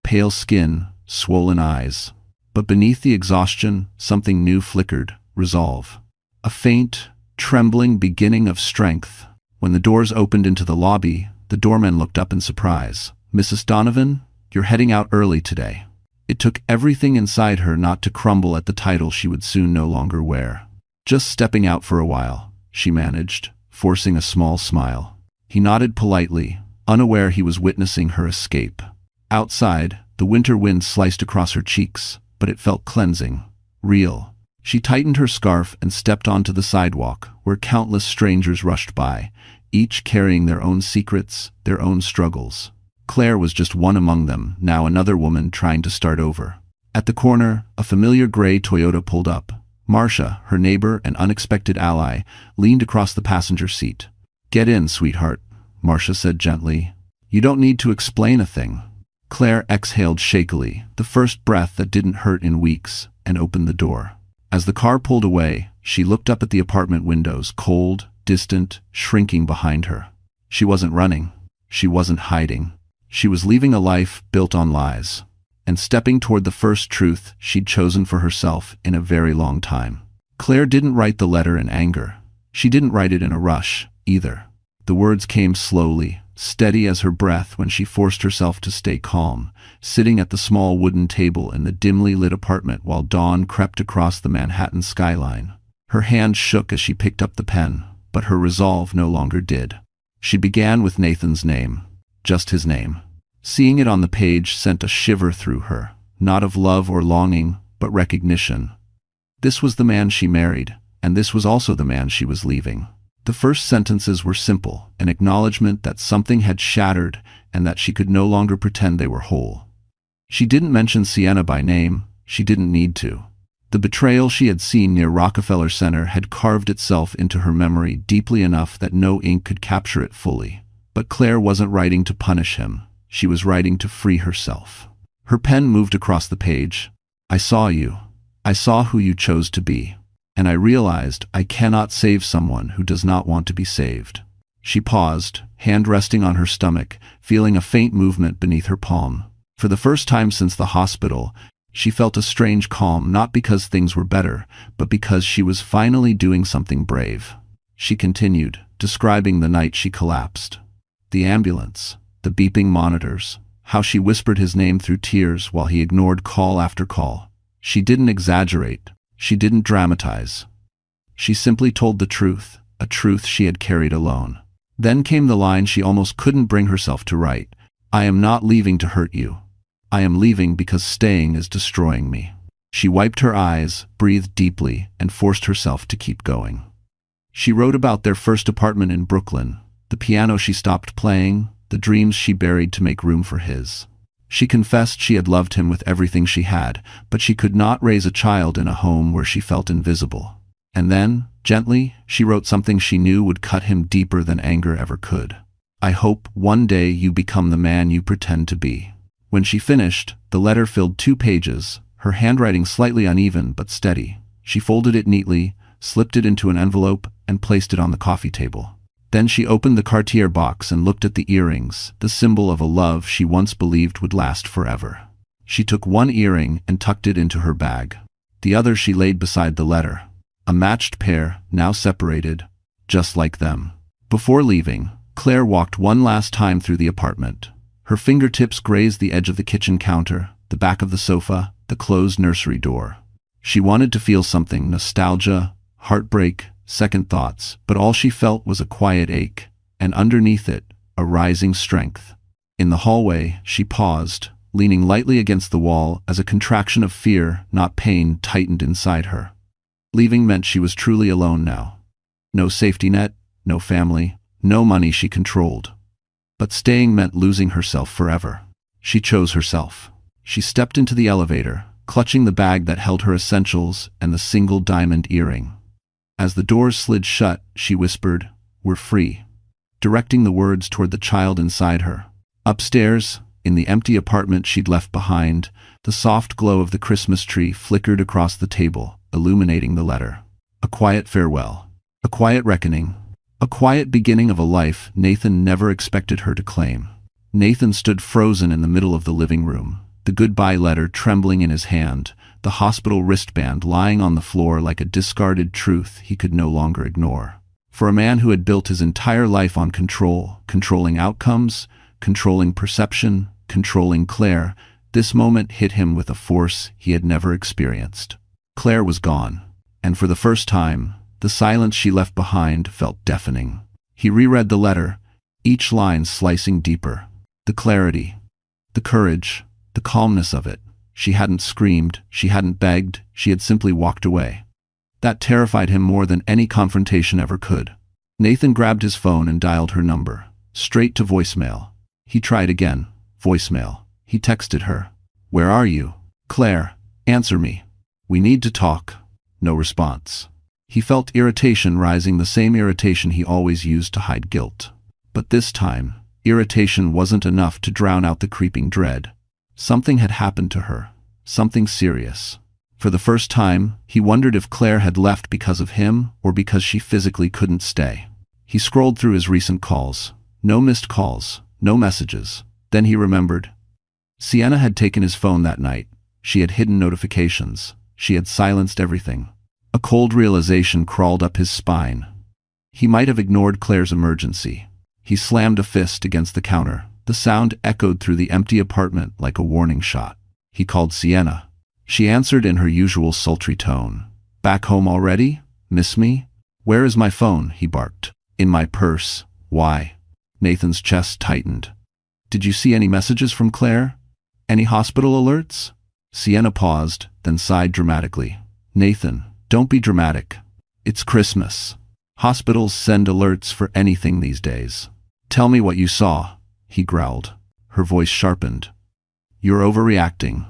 Pale skin, swollen eyes. But beneath the exhaustion, something new flickered, resolve. A faint, trembling beginning of strength. When the doors opened into the lobby, the doorman looked up in surprise. "Mrs. Donovan, you're heading out early today." It took everything inside her not to crumble at the title she would soon no longer wear. "Just stepping out for a while," she managed, forcing a small smile. He nodded politely, unaware he was witnessing her escape. Outside, the winter wind sliced across her cheeks, but it felt cleansing, real. She tightened her scarf and stepped onto the sidewalk, where countless strangers rushed by, each carrying their own secrets, their own struggles. Claire was just one among them, now another woman trying to start over. At the corner, a familiar gray Toyota pulled up. Marcia, her neighbor and unexpected ally, leaned across the passenger seat. "Get in, sweetheart," Marcia said gently. "You don't need to explain a thing." Claire exhaled shakily, the first breath that didn't hurt in weeks, and opened the door. As the car pulled away, she looked up at the apartment windows, cold, distant, shrinking behind her. She wasn't running. She wasn't hiding. She was leaving a life built on lies, and stepping toward the first truth she'd chosen for herself in a very long time. Claire didn't write the letter in anger. She didn't write it in a rush, either. The words came slowly, steady as her breath when she forced herself to stay calm, sitting at the small wooden table in the dimly lit apartment while dawn crept across the Manhattan skyline. Her hand shook as she picked up the pen, but her resolve no longer did. She began with Nathan's name, just his name. Seeing it on the page sent a shiver through her, not of love or longing, but recognition. This was the man she married, and this was also the man she was leaving. The first sentences were simple, an acknowledgement that something had shattered and that she could no longer pretend they were whole. She didn't mention Sienna by name. She didn't need to. The betrayal she had seen near Rockefeller Center had carved itself into her memory deeply enough that no ink could capture it fully. But Claire wasn't writing to punish him. She was writing to free herself. Her pen moved across the page. "I saw you. I saw who you chose to be. And I realized I cannot save someone who does not want to be saved." She paused, hand resting on her stomach, feeling a faint movement beneath her palm. For the first time since the hospital, she felt a strange calm, not because things were better, but because she was finally doing something brave. She continued, describing the night she collapsed. The ambulance, the beeping monitors, how she whispered his name through tears while he ignored call after call. She didn't exaggerate. She didn't dramatize. She simply told the truth, a truth she had carried alone. Then came the line she almost couldn't bring herself to write. "I am not leaving to hurt you. I am leaving because staying is destroying me." She wiped her eyes, breathed deeply, and forced herself to keep going. She wrote about their first apartment in Brooklyn, the piano she stopped playing, the dreams she buried to make room for his. She confessed she had loved him with everything she had, but she could not raise a child in a home where she felt invisible. And then, gently, she wrote something she knew would cut him deeper than anger ever could. "I hope one day you become the man you pretend to be." When she finished, the letter filled 2 pages, her handwriting slightly uneven but steady. She folded it neatly, slipped it into an envelope, and placed it on the coffee table. Then she opened the Cartier box and looked at the earrings, the symbol of a love she once believed would last forever. She took one earring and tucked it into her bag. The other she laid beside the letter. A matched pair, now separated, just like them. Before leaving, Claire walked one last time through the apartment. Her fingertips grazed the edge of the kitchen counter, the back of the sofa, the closed nursery door. She wanted to feel something: nostalgia, heartbreak, second thoughts, but all she felt was a quiet ache, and underneath it, a rising strength. In the hallway, she paused, leaning lightly against the wall as a contraction of fear, not pain, tightened inside her. Leaving meant she was truly alone now. No safety net, no family, no money she controlled. But staying meant losing herself forever. She chose herself. She stepped into the elevator, clutching the bag that held her essentials and the single diamond earring. As the doors slid shut, she whispered, "We're free," directing the words toward the child inside her. Upstairs, in the empty apartment she'd left behind, the soft glow of the Christmas tree flickered across the table, illuminating the letter. A quiet farewell. A quiet reckoning. A quiet beginning of a life Nathan never expected her to claim. Nathan stood frozen in the middle of the living room, the goodbye letter trembling in his hand, the hospital wristband lying on the floor like a discarded truth he could no longer ignore. For a man who had built his entire life on control, controlling outcomes, controlling perception, controlling Claire, This moment hit him with a force he had never experienced. Claire was gone, and for the first time, the silence she left behind felt deafening. He reread the letter, each line slicing deeper. The clarity, the courage, the calmness of it. She hadn't screamed, she hadn't begged, she had simply walked away. That terrified him more than any confrontation ever could. Nathan grabbed his phone and dialed her number, straight to voicemail. He tried again, voicemail. He texted her. "Where are you? Claire, answer me. We need to talk." No response. He felt irritation rising, the same irritation he always used to hide guilt. But this time, irritation wasn't enough to drown out the creeping dread. Something had happened to her. Something serious. For the first time, he wondered if Claire had left because of him or because she physically couldn't stay. He scrolled through his recent calls. No missed calls, no messages. Then he remembered. Sienna had taken his phone that night. She had hidden notifications. She had silenced everything. A cold realization crawled up his spine. He might have ignored Claire's emergency. He slammed a fist against the counter. The sound echoed through the empty apartment like a warning shot. He called Sienna. She answered in her usual sultry tone. "Back home already? Miss me?" "Where is my phone?" he barked. "In my purse." "Why?" Nathan's chest tightened. "Did you see any messages from Claire? Any hospital alerts?" Sienna paused, then sighed dramatically. "Nathan, don't be dramatic. It's Christmas. Hospitals send alerts for anything these days." "Tell me what you saw," he growled. Her voice sharpened. "You're overreacting.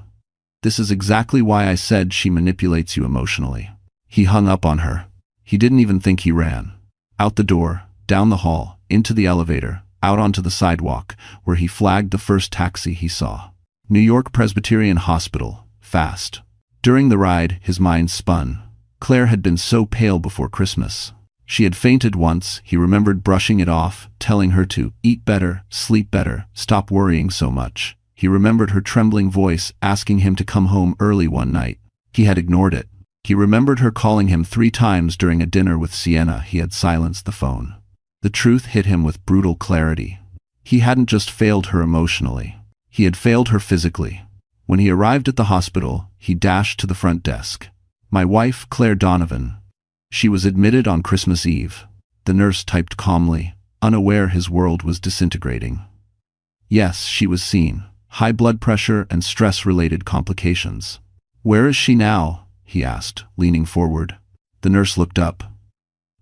This is exactly why I said she manipulates you emotionally." He hung up on her. He didn't even think he ran. Out the door, down the hall, into the elevator, out onto the sidewalk, where he flagged the first taxi he saw. New York Presbyterian Hospital, fast. During the ride, his mind spun. Claire had been so pale before Christmas. She had fainted once. He remembered brushing it off, telling her to eat better, sleep better, stop worrying so much. He remembered her trembling voice asking him to come home early one night. He had ignored it. He remembered her calling him 3 times during a dinner with Sienna. He had silenced the phone. The truth hit him with brutal clarity. He hadn't just failed her emotionally. He had failed her physically. When he arrived at the hospital, he dashed to the front desk. "My wife, Claire Donovan." She was admitted on Christmas Eve. The nurse typed calmly, unaware his world was disintegrating. Yes, she was seen. High blood pressure and stress-related complications. "Where is she now?" he asked, leaning forward. The nurse looked up.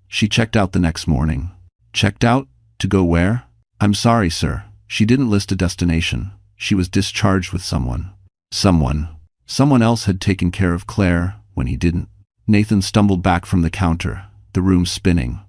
"She checked out the next morning." "Checked out? To go where?" "I'm sorry, sir. She didn't list a destination. She was discharged with someone." Someone else had taken care of Claire when he didn't. Nathan stumbled back from the counter, the room spinning.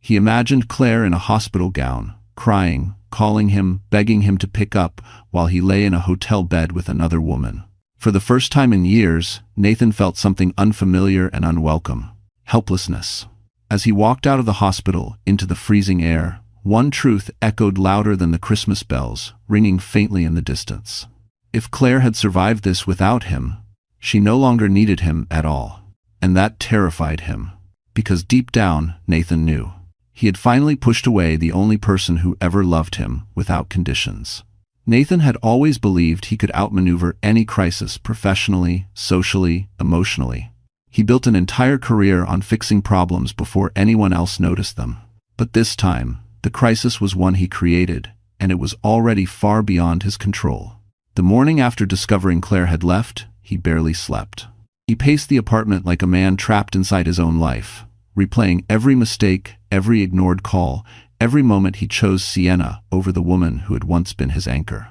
He imagined Claire in a hospital gown, crying, calling him, begging him to pick up, while he lay in a hotel bed with another woman. For the first time in years, Nathan felt something unfamiliar and unwelcome. Helplessness. As he walked out of the hospital into the freezing air, one truth echoed louder than the Christmas bells, ringing faintly in the distance. If Claire had survived this without him, she no longer needed him at all. And that terrified him. Because deep down, Nathan knew. He had finally pushed away the only person who ever loved him without conditions. Nathan had always believed he could outmaneuver any crisis professionally, socially, emotionally. He built an entire career on fixing problems before anyone else noticed them. But this time, the crisis was one he created, and it was already far beyond his control. The morning after discovering Claire had left, he barely slept. He paced the apartment like a man trapped inside his own life, replaying every mistake, every ignored call, every moment he chose Sienna over the woman who had once been his anchor.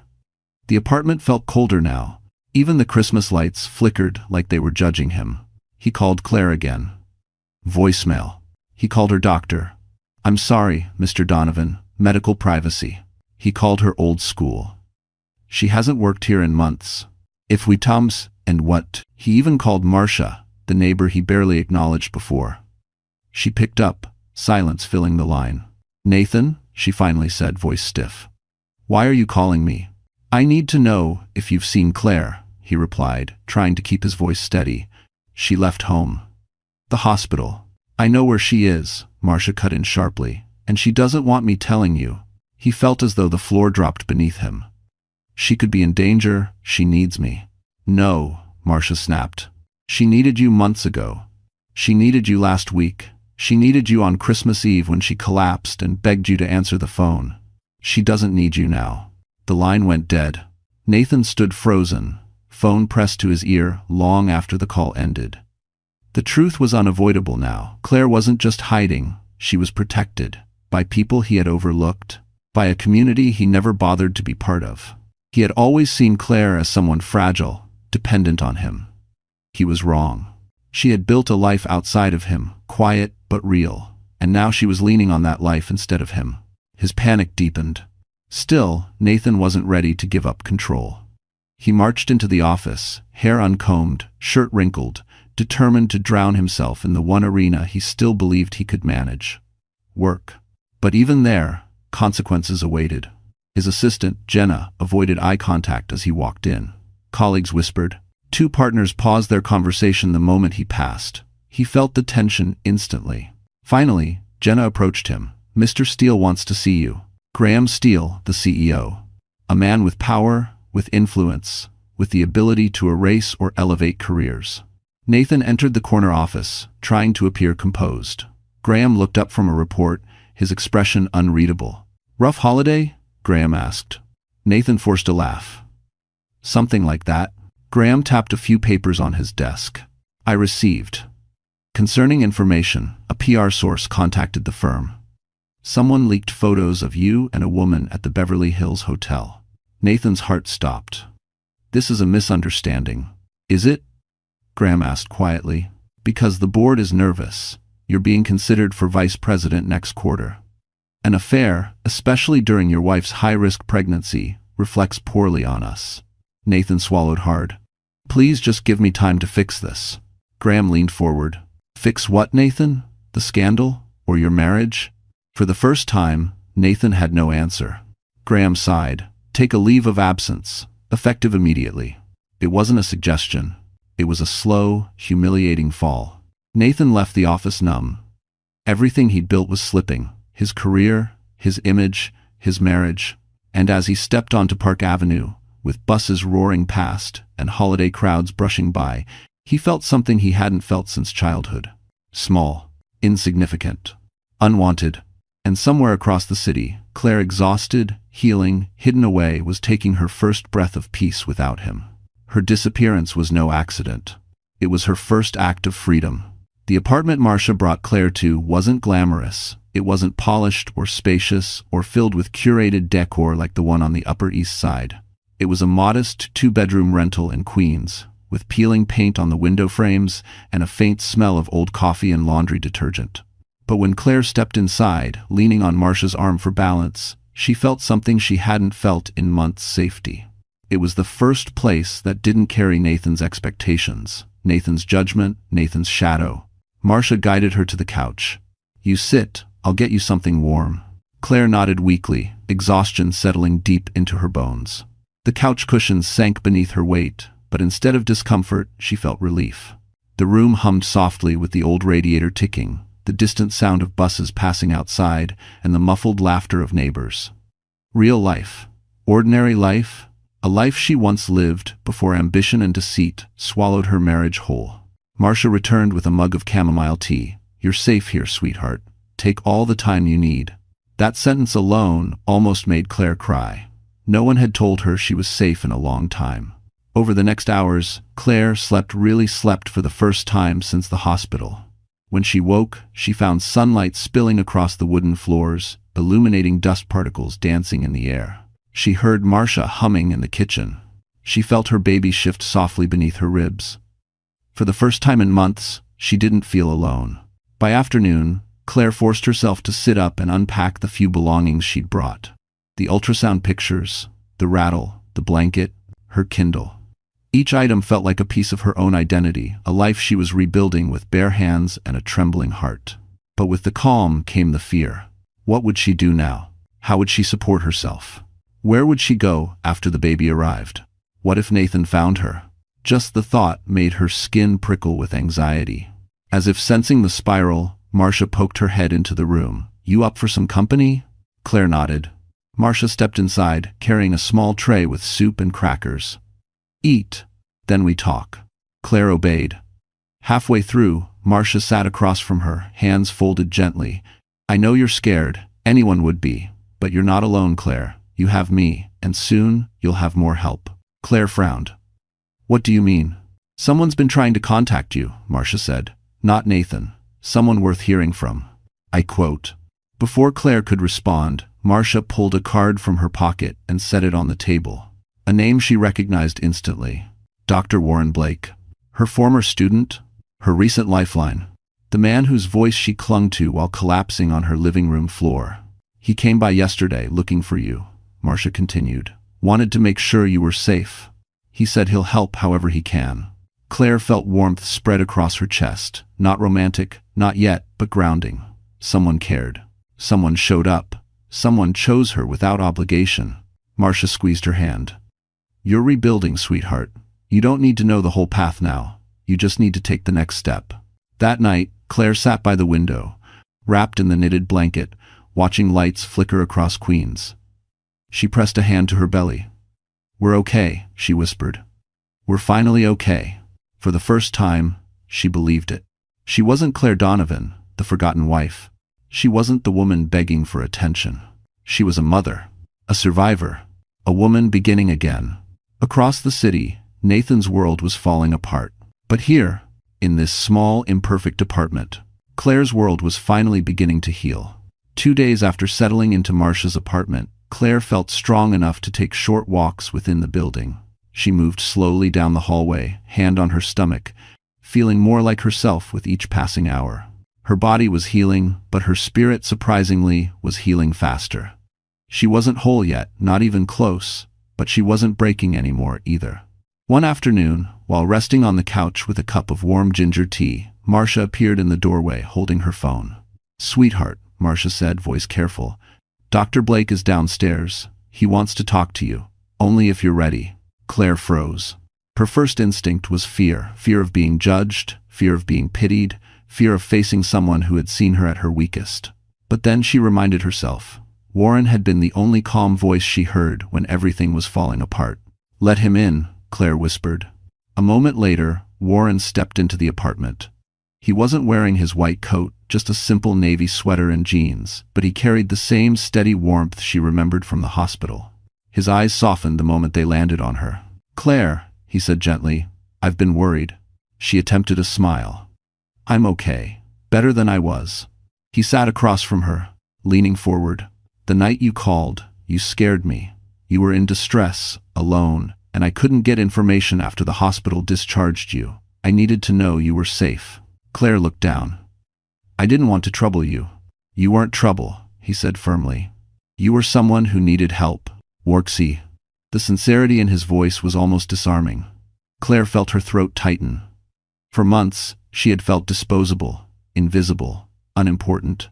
The apartment felt colder now. Even the Christmas lights flickered like they were judging him. He called Claire again. Voicemail. He called her doctor. "I'm sorry, Mr. Donovan, medical privacy." He called her old school. "She hasn't worked here in months. If we Toms, and what?" He even called Marcia, the neighbor he barely acknowledged before. She picked up, silence filling the line. "Nathan," she finally said, voice stiff. "Why are you calling me?" "I need to know if you've seen Claire," he replied, trying to keep his voice steady. "She left home." "The hospital." "I know where she is," Marcia cut in sharply, "and she doesn't want me telling you." He felt as though the floor dropped beneath him. She could be in danger. She needs me. No, Marcia snapped. She needed you months ago. She needed you last week. She needed you on Christmas Eve when she collapsed and begged you to answer the phone. She doesn't need you now. The line went dead. Nathan stood frozen, phone pressed to his ear long after the call ended. The truth was unavoidable now. Claire wasn't just hiding, she was protected. By people he had overlooked. By a community he never bothered to be part of. He had always seen Claire as someone fragile, dependent on him. He was wrong. She had built a life outside of him, quiet but real, and now she was leaning on that life instead of him. His panic deepened. Still, Nathan wasn't ready to give up control. He marched into the office, hair uncombed, shirt wrinkled, determined to drown himself in the one arena he still believed he could manage. Work. But even there, consequences awaited. His assistant, Jenna, avoided eye contact as he walked in. Colleagues whispered. Two partners paused their conversation the moment he passed. He felt the tension instantly. Finally, Jenna approached him. Mr. Steele wants to see you. Graham Steele, the CEO. A man with power, with influence, with the ability to erase or elevate careers. Nathan entered the corner office, trying to appear composed. Graham looked up from a report, his expression unreadable. Rough holiday? Graham asked. Nathan forced a laugh. Something like that. Graham tapped a few papers on his desk. I received. Concerning information, a PR source contacted the firm. Someone leaked photos of you and a woman at the Beverly Hills Hotel. Nathan's heart stopped. This is a misunderstanding. Is it? Graham asked quietly. Because the board is nervous. You're being considered for vice president next quarter. An affair, especially during your wife's high-risk pregnancy, reflects poorly on us. Nathan swallowed hard. Please just give me time to fix this. Graham leaned forward. Fix what, Nathan? The scandal? Or your marriage? For the first time, Nathan had no answer. Graham sighed. Take a leave of absence, effective immediately. It wasn't a suggestion. It was a slow, humiliating fall. Nathan left the office numb. Everything he'd built was slipping. His career, his image, his marriage. And as he stepped onto Park Avenue, with buses roaring past and holiday crowds brushing by, he felt something he hadn't felt since childhood. Small, insignificant, unwanted. And somewhere across the city, Claire, exhausted, healing, hidden away, was taking her first breath of peace without him. Her disappearance was no accident. It was her first act of freedom. The apartment Marcia brought Claire to wasn't glamorous. It wasn't polished or spacious or filled with curated decor like the one on the Upper East Side. It was a modest two-bedroom rental in Queens, with peeling paint on the window frames and a faint smell of old coffee and laundry detergent. But when Claire stepped inside, leaning on Marcia's arm for balance, she felt something she hadn't felt in months: safety. It was the first place that didn't carry Nathan's expectations, Nathan's judgment, Nathan's shadow. Marcia guided her to the couch. You sit, I'll get you something warm. Claire nodded weakly, exhaustion settling deep into her bones. The couch cushions sank beneath her weight, but instead of discomfort, she felt relief. The room hummed softly with the old radiator ticking, the distant sound of buses passing outside, and the muffled laughter of neighbors. Real life. Ordinary life. A life she once lived before ambition and deceit swallowed her marriage whole. Marcia returned with a mug of chamomile tea. You're safe here, sweetheart. Take all the time you need. That sentence alone almost made Claire cry. No one had told her she was safe in a long time. Over the next hours, Claire really slept for the first time since the hospital. When she woke, she found sunlight spilling across the wooden floors, illuminating dust particles dancing in the air. She heard Marcia humming in the kitchen. She felt her baby shift softly beneath her ribs. For the first time in months, she didn't feel alone. By afternoon, Claire forced herself to sit up and unpack the few belongings she'd brought. The ultrasound pictures, the rattle, the blanket, her Kindle. Each item felt like a piece of her own identity, a life she was rebuilding with bare hands and a trembling heart. But with the calm came the fear. What would she do now? How would she support herself? Where would she go after the baby arrived? What if Nathan found her? Just the thought made her skin prickle with anxiety. As if sensing the spiral, Marcia poked her head into the room. You up for some company? Claire nodded. Marcia stepped inside, carrying a small tray with soup and crackers. "Eat, then we talk." Claire obeyed. Halfway through, Marcia sat across from her, hands folded gently. "I know you're scared, anyone would be, but you're not alone, Claire. You have me, and soon, you'll have more help." Claire frowned. "What do you mean?" "Someone's been trying to contact you," Marcia said. "Not Nathan. Someone worth hearing from." I quote. Before Claire could respond, Marcia pulled a card from her pocket and set it on the table. A name she recognized instantly. Dr. Warren Blake. Her former student, her recent lifeline. The man whose voice she clung to while collapsing on her living room floor. "He came by yesterday looking for you," Marcia continued. "Wanted to make sure you were safe. He said he'll help however he can." Claire felt warmth spread across her chest. Not romantic, not yet, but grounding. Someone cared. Someone showed up. Someone chose her without obligation. Marcia squeezed her hand. "You're rebuilding, sweetheart. You don't need to know the whole path now. You just need to take the next step." That night, Claire sat by the window, wrapped in the knitted blanket, watching lights flicker across Queens. She pressed a hand to her belly. "We're okay," she whispered. "We're finally okay." For the first time, she believed it. She wasn't Claire Donovan, the forgotten wife. She wasn't the woman begging for attention. She was a mother, a survivor, a woman beginning again. Across the city, Nathan's world was falling apart. But here, in this small, imperfect apartment, Claire's world was finally beginning to heal. 2 days after settling into Marcia's apartment, Claire felt strong enough to take short walks within the building. She moved slowly down the hallway, hand on her stomach, feeling more like herself with each passing hour. Her body was healing, but her spirit, surprisingly, was healing faster. She wasn't whole yet, not even close, but she wasn't breaking anymore either. One afternoon, while resting on the couch with a cup of warm ginger tea, Marcia appeared in the doorway holding her phone. "Sweetheart," Marcia said, voice careful. "Dr. Blake is downstairs. He wants to talk to you. Only if you're ready." Claire froze. Her first instinct was fear. Fear of being judged, fear of being pitied, fear of facing someone who had seen her at her weakest. But then she reminded herself. Warren had been the only calm voice she heard when everything was falling apart. "Let him in," Claire whispered. A moment later, Warren stepped into the apartment. He wasn't wearing his white coat, just a simple navy sweater and jeans, but he carried the same steady warmth she remembered from the hospital. His eyes softened the moment they landed on her. "Claire," he said gently, "I've been worried." She attempted a smile. "I'm okay. Better than I was." He sat across from her, leaning forward. "The night you called, you scared me. You were in distress, alone, and I couldn't get information after the hospital discharged you. I needed to know you were safe." Claire looked down. "I didn't want to trouble you." "You weren't trouble," he said firmly. "You were someone who needed help. Worksy." The sincerity in his voice was almost disarming. Claire felt her throat tighten. For months, she had felt disposable, invisible, unimportant.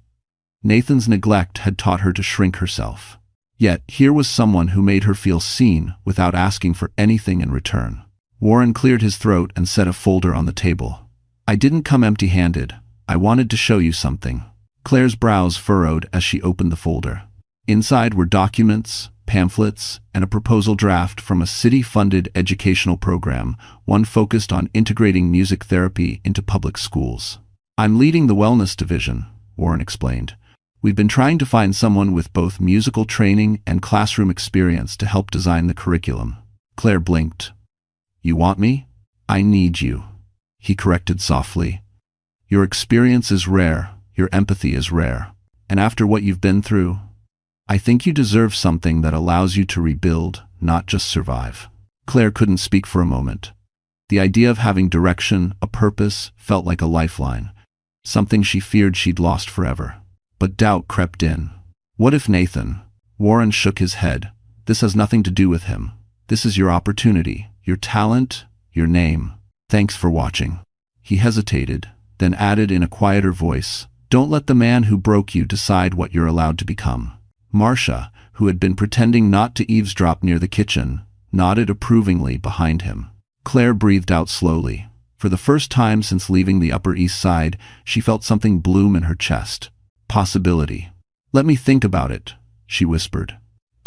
Nathan's neglect had taught her to shrink herself. Yet, here was someone who made her feel seen without asking for anything in return. Warren cleared his throat and set a folder on the table. "I didn't come empty-handed. I wanted to show you something." Claire's brows furrowed as she opened the folder. Inside were documents, pamphlets, and a proposal draft from a city-funded educational program, one focused on integrating music therapy into public schools. "I'm leading the wellness division," Warren explained. "We've been trying to find someone with both musical training and classroom experience to help design the curriculum." Claire blinked. "You want me?" "I need you," he corrected softly. "Your experience is rare, your empathy is rare. And after what you've been through, I think you deserve something that allows you to rebuild, not just survive." Claire couldn't speak for a moment. The idea of having direction, a purpose, felt like a lifeline, something she feared she'd lost forever. But doubt crept in. What if Nathan? Warren shook his head. "This has nothing to do with him. This is your opportunity, your talent, your name. Thanks for watching." He hesitated, then added in a quieter voice, "Don't let the man who broke you decide what you're allowed to become." Marcia, who had been pretending not to eavesdrop near the kitchen, nodded approvingly behind him. Claire breathed out slowly. For the first time since leaving the Upper East Side, she felt something bloom in her chest. Possibility. "Let me think about it," she whispered.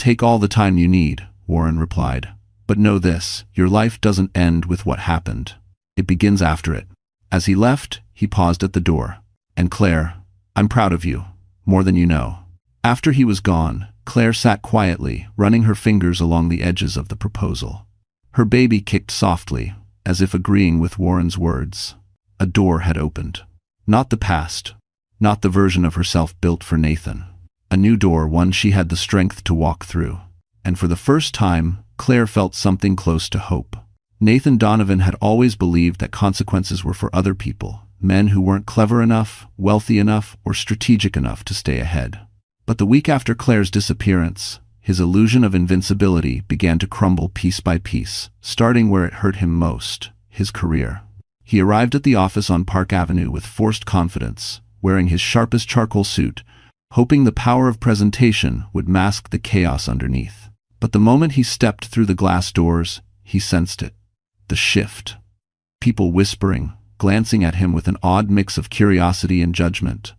Take all the time you need, Warren replied. But know this, your life doesn't end with what happened. It begins after it. As he left, he paused at the door. And Claire, I'm proud of you, more than you know. After he was gone, Claire sat quietly, running her fingers along the edges of the proposal. Her baby kicked softly, as if agreeing with Warren's words. A door had opened. Not the past, not the version of herself built for Nathan. A new door, one she had the strength to walk through. And for the first time, Claire felt something close to hope. Nathan Donovan had always believed that consequences were for other people, men who weren't clever enough, wealthy enough, or strategic enough to stay ahead. But the week after Claire's disappearance, his illusion of invincibility began to crumble piece by piece, starting where it hurt him most, his career. He arrived at the office on Park Avenue with forced confidence, wearing his sharpest charcoal suit, hoping the power of presentation would mask the chaos underneath. But the moment he stepped through the glass doors, he sensed it. The shift. People whispering, glancing at him with an odd mix of curiosity and judgment.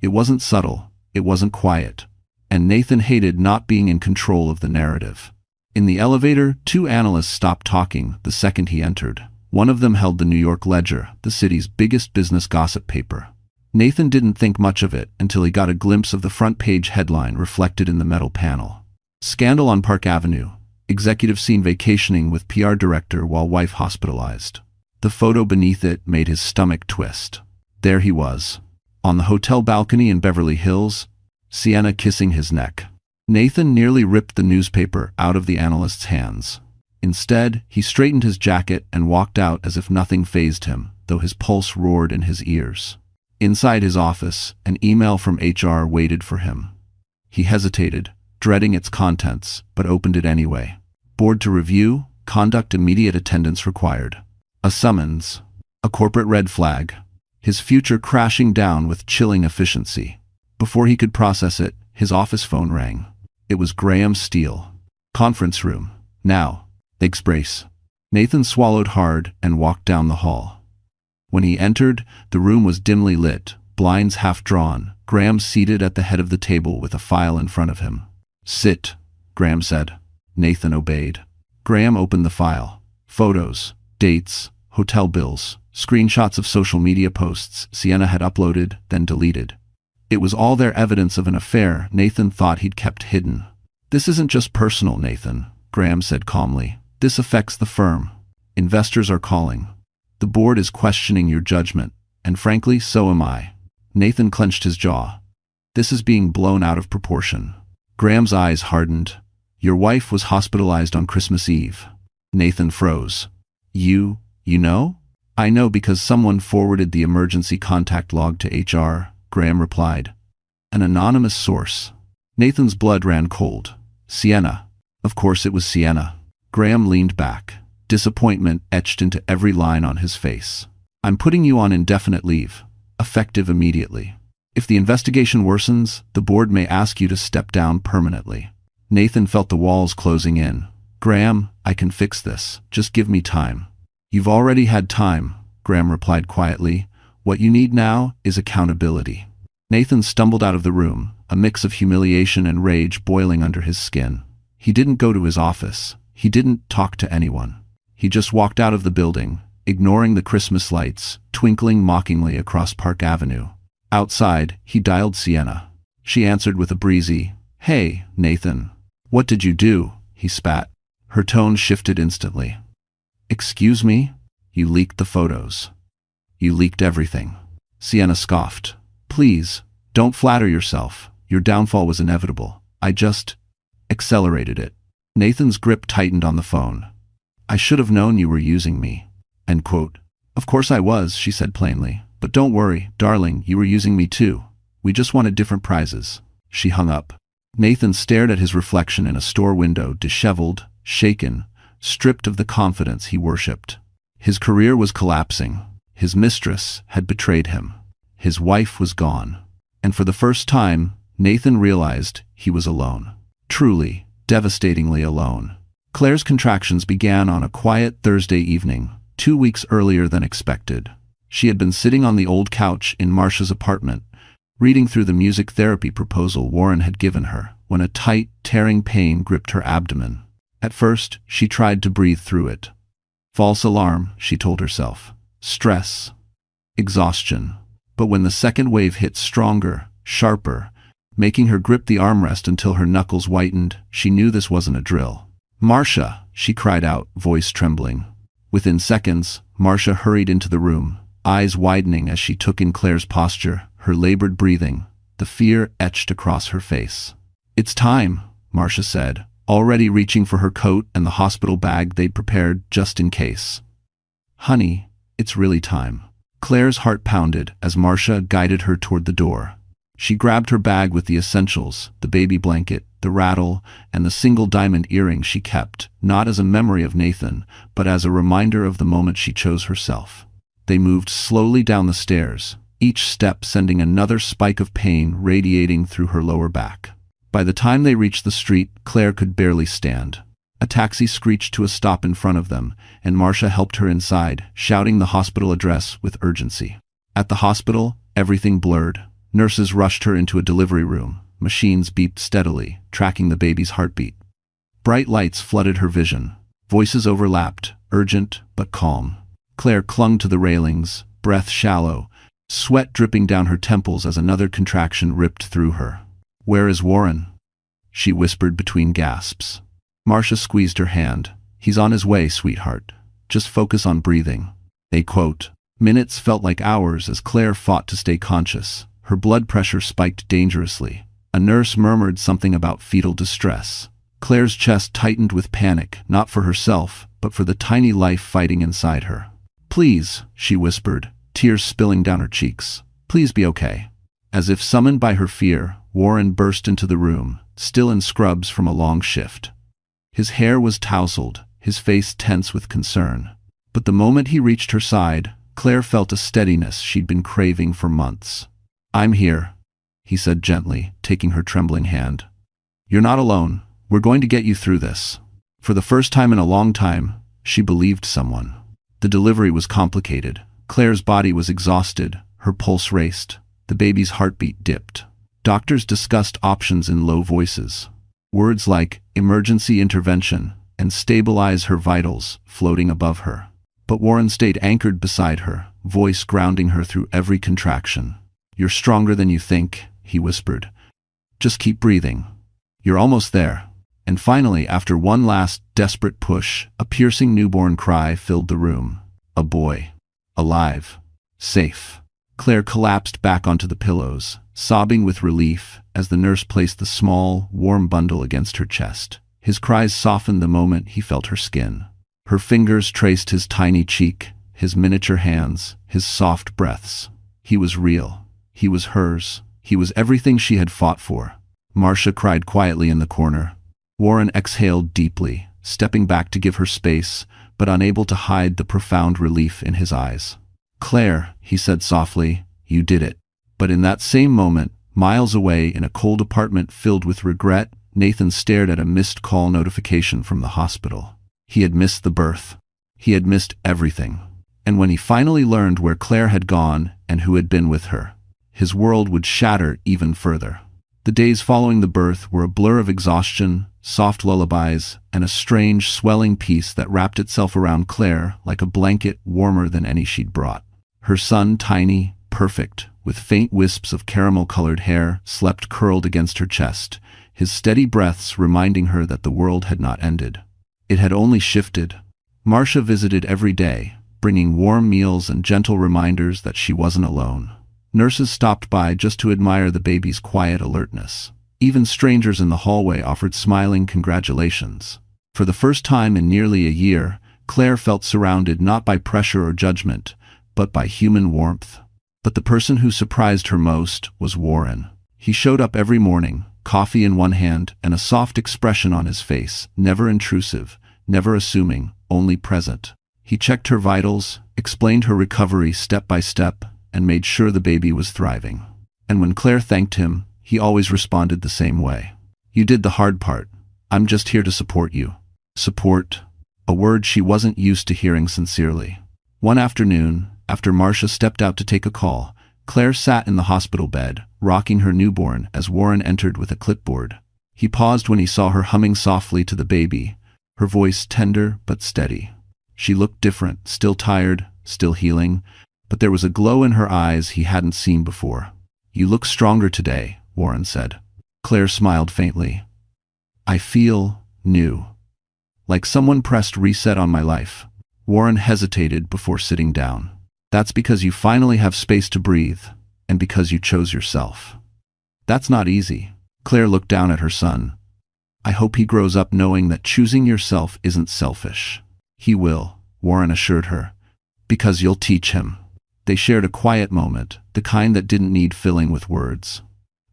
It wasn't subtle, it wasn't quiet, and Nathan hated not being in control of the narrative. In the elevator, two analysts stopped talking the second he entered. One of them held the New York Ledger, the city's biggest business gossip paper. Nathan didn't think much of it until he got a glimpse of the front page headline reflected in the metal panel. Scandal on Park Avenue. Executive seen vacationing with PR director while wife hospitalized. The photo beneath it made his stomach twist. There he was, on the hotel balcony in Beverly Hills, Sienna kissing his neck. Nathan nearly ripped the newspaper out of the analyst's hands. Instead, he straightened his jacket and walked out as if nothing fazed him, though his pulse roared in his ears. Inside his office, an email from HR waited for him. He hesitated, dreading its contents, but opened it anyway. Board to review, conduct immediate attendance required. A summons. A corporate red flag. His future crashing down with chilling efficiency. Before he could process it, his office phone rang. It was Graham Steele. Conference room. Now. Express. Nathan swallowed hard and walked down the hall. When he entered, the room was dimly lit, blinds half drawn, Graham seated at the head of the table with a file in front of him. Sit, Graham said. Nathan obeyed. Graham opened the file. Photos, dates, hotel bills, screenshots of social media posts Sienna had uploaded, then deleted. It was all their evidence of an affair Nathan thought he'd kept hidden. This isn't just personal, Nathan, Graham said calmly. This affects the firm. Investors are calling. The board is questioning your judgment, and frankly, so am I. Nathan clenched his jaw. This is being blown out of proportion. Graham's eyes hardened. Your wife was hospitalized on Christmas Eve. Nathan froze. You know? I know because someone forwarded the emergency contact log to HR, Graham replied. An anonymous source. Nathan's blood ran cold. Sienna. Of course it was Sienna. Graham leaned back, disappointment etched into every line on his face. I'm putting you on indefinite leave, effective immediately. If the investigation worsens, the board may ask you to step down permanently. Nathan felt the walls closing in. Graham, I can fix this. Just give me time. You've already had time, Graham replied quietly. What you need now is accountability. Nathan stumbled out of the room, a mix of humiliation and rage boiling under his skin. He didn't go to his office. He didn't talk to anyone. He just walked out of the building, ignoring the Christmas lights, twinkling mockingly across Park Avenue. Outside, he dialed Sienna. She answered with a breezy, Hey, Nathan. What did you do? He spat. Her tone shifted instantly. Excuse me? You leaked the photos. You leaked everything. Sienna scoffed. Please, don't flatter yourself. Your downfall was inevitable. I just accelerated it. Nathan's grip tightened on the phone. I should have known you were using me. End quote. Of course I was, she said plainly. But don't worry, darling, you were using me too. We just wanted different prizes. She hung up. Nathan stared at his reflection in a store window, disheveled, shaken, stripped of the confidence he worshipped. His career was collapsing. His mistress had betrayed him. His wife was gone. And for the first time, Nathan realized he was alone. Truly, devastatingly alone. Claire's contractions began on a quiet Thursday evening, 2 weeks earlier than expected. She had been sitting on the old couch in Marcia's apartment, reading through the music therapy proposal Warren had given her. when a tight, tearing pain gripped her abdomen. At first, she tried to breathe through it. False alarm, she told herself. Stress. Exhaustion. But when the second wave hit stronger, sharper, making her grip the armrest until her knuckles whitened, she knew this wasn't a drill. "Marcia!" she cried out, voice trembling. Within seconds, Marcia hurried into the room, eyes widening as she took in Claire's posture, her labored breathing, the fear etched across her face. "It's time," Marcia said, already reaching for her coat and the hospital bag they'd prepared just in case. "Honey, it's really time." Claire's heart pounded as Marcia guided her toward the door. She grabbed her bag with the essentials, the baby blanket, the rattle, and the single diamond earring she kept, not as a memory of Nathan, but as a reminder of the moment she chose herself. They moved slowly down the stairs, each step sending another spike of pain radiating through her lower back. By the time they reached the street, Claire could barely stand. A taxi screeched to a stop in front of them, and Marcia helped her inside, shouting the hospital address with urgency. At the hospital, everything blurred. Nurses rushed her into a delivery room. Machines beeped steadily, tracking the baby's heartbeat. Bright lights flooded her vision. Voices overlapped, urgent but calm. Claire clung to the railings, breath shallow, sweat dripping down her temples as another contraction ripped through her. "Where is Warren?" she whispered between gasps. Marcia squeezed her hand. "He's on his way, sweetheart. Just focus on breathing." A quote. Minutes felt like hours as Claire fought to stay conscious. Her blood pressure spiked dangerously. A nurse murmured something about fetal distress. Claire's chest tightened with panic, not for herself, but for the tiny life fighting inside her. "Please," she whispered, tears spilling down her cheeks. "Please be okay." As if summoned by her fear, Warren burst into the room, still in scrubs from a long shift. His hair was tousled, his face tense with concern. But the moment he reached her side, Claire felt a steadiness she'd been craving for months. "I'm here," he said gently, taking her trembling hand. "You're not alone. We're going to get you through this." For the first time in a long time, she believed someone. The delivery was complicated. Claire's body was exhausted, her pulse raced, the baby's heartbeat dipped. Doctors discussed options in low voices. Words like emergency intervention and stabilize her vitals floating above her. But Warren stayed anchored beside her, voice grounding her through every contraction. "You're stronger than you think," he whispered. "Just keep breathing. You're almost there." And finally, after one last desperate push, a piercing newborn cry filled the room. A boy. Alive. Safe. Claire collapsed back onto the pillows, sobbing with relief as the nurse placed the small, warm bundle against her chest. His cries softened the moment he felt her skin. Her fingers traced his tiny cheek, his miniature hands, his soft breaths. He was real. He was hers. He was everything she had fought for. Marcia cried quietly in the corner. Warren exhaled deeply, stepping back to give her space, but unable to hide the profound relief in his eyes. "Claire," he said softly, "you did it." But in that same moment, miles away in a cold apartment filled with regret, Nathan stared at a missed call notification from the hospital. He had missed the birth. He had missed everything. And when he finally learned where Claire had gone and who had been with her, his world would shatter even further. The days following the birth were a blur of exhaustion, soft lullabies, and a strange, swelling peace that wrapped itself around Claire like a blanket warmer than any she'd brought. Her son, tiny, perfect, with faint wisps of caramel-colored hair, slept curled against her chest, his steady breaths reminding her that the world had not ended. It had only shifted. Marcia visited every day, bringing warm meals and gentle reminders that she wasn't alone. Nurses stopped by just to admire the baby's quiet alertness. Even strangers in the hallway offered smiling congratulations. For the first time in nearly a year, Claire felt surrounded not by pressure or judgment, but by human warmth. But the person who surprised her most was Warren. He showed up every morning, coffee in one hand and a soft expression on his face, never intrusive, never assuming, only present. He checked her vitals, explained her recovery step by step, and made sure the baby was thriving. And when Claire thanked him, he always responded the same way. "You did the hard part. I'm just here to support you." Support, a word she wasn't used to hearing sincerely. One afternoon, after Marcia stepped out to take a call, Claire sat in the hospital bed, rocking her newborn as Warren entered with a clipboard. He paused when he saw her humming softly to the baby, her voice tender but steady. She looked different, still tired, still healing, but there was a glow in her eyes he hadn't seen before. "You look stronger today," Warren said. Claire smiled faintly. "I feel new. Like someone pressed reset on my life." Warren hesitated before sitting down. "That's because you finally have space to breathe, and because you chose yourself. That's not easy." Claire looked down at her son. "I hope he grows up knowing that choosing yourself isn't selfish." "He will," Warren assured her, "because you'll teach him." They shared a quiet moment, the kind that didn't need filling with words.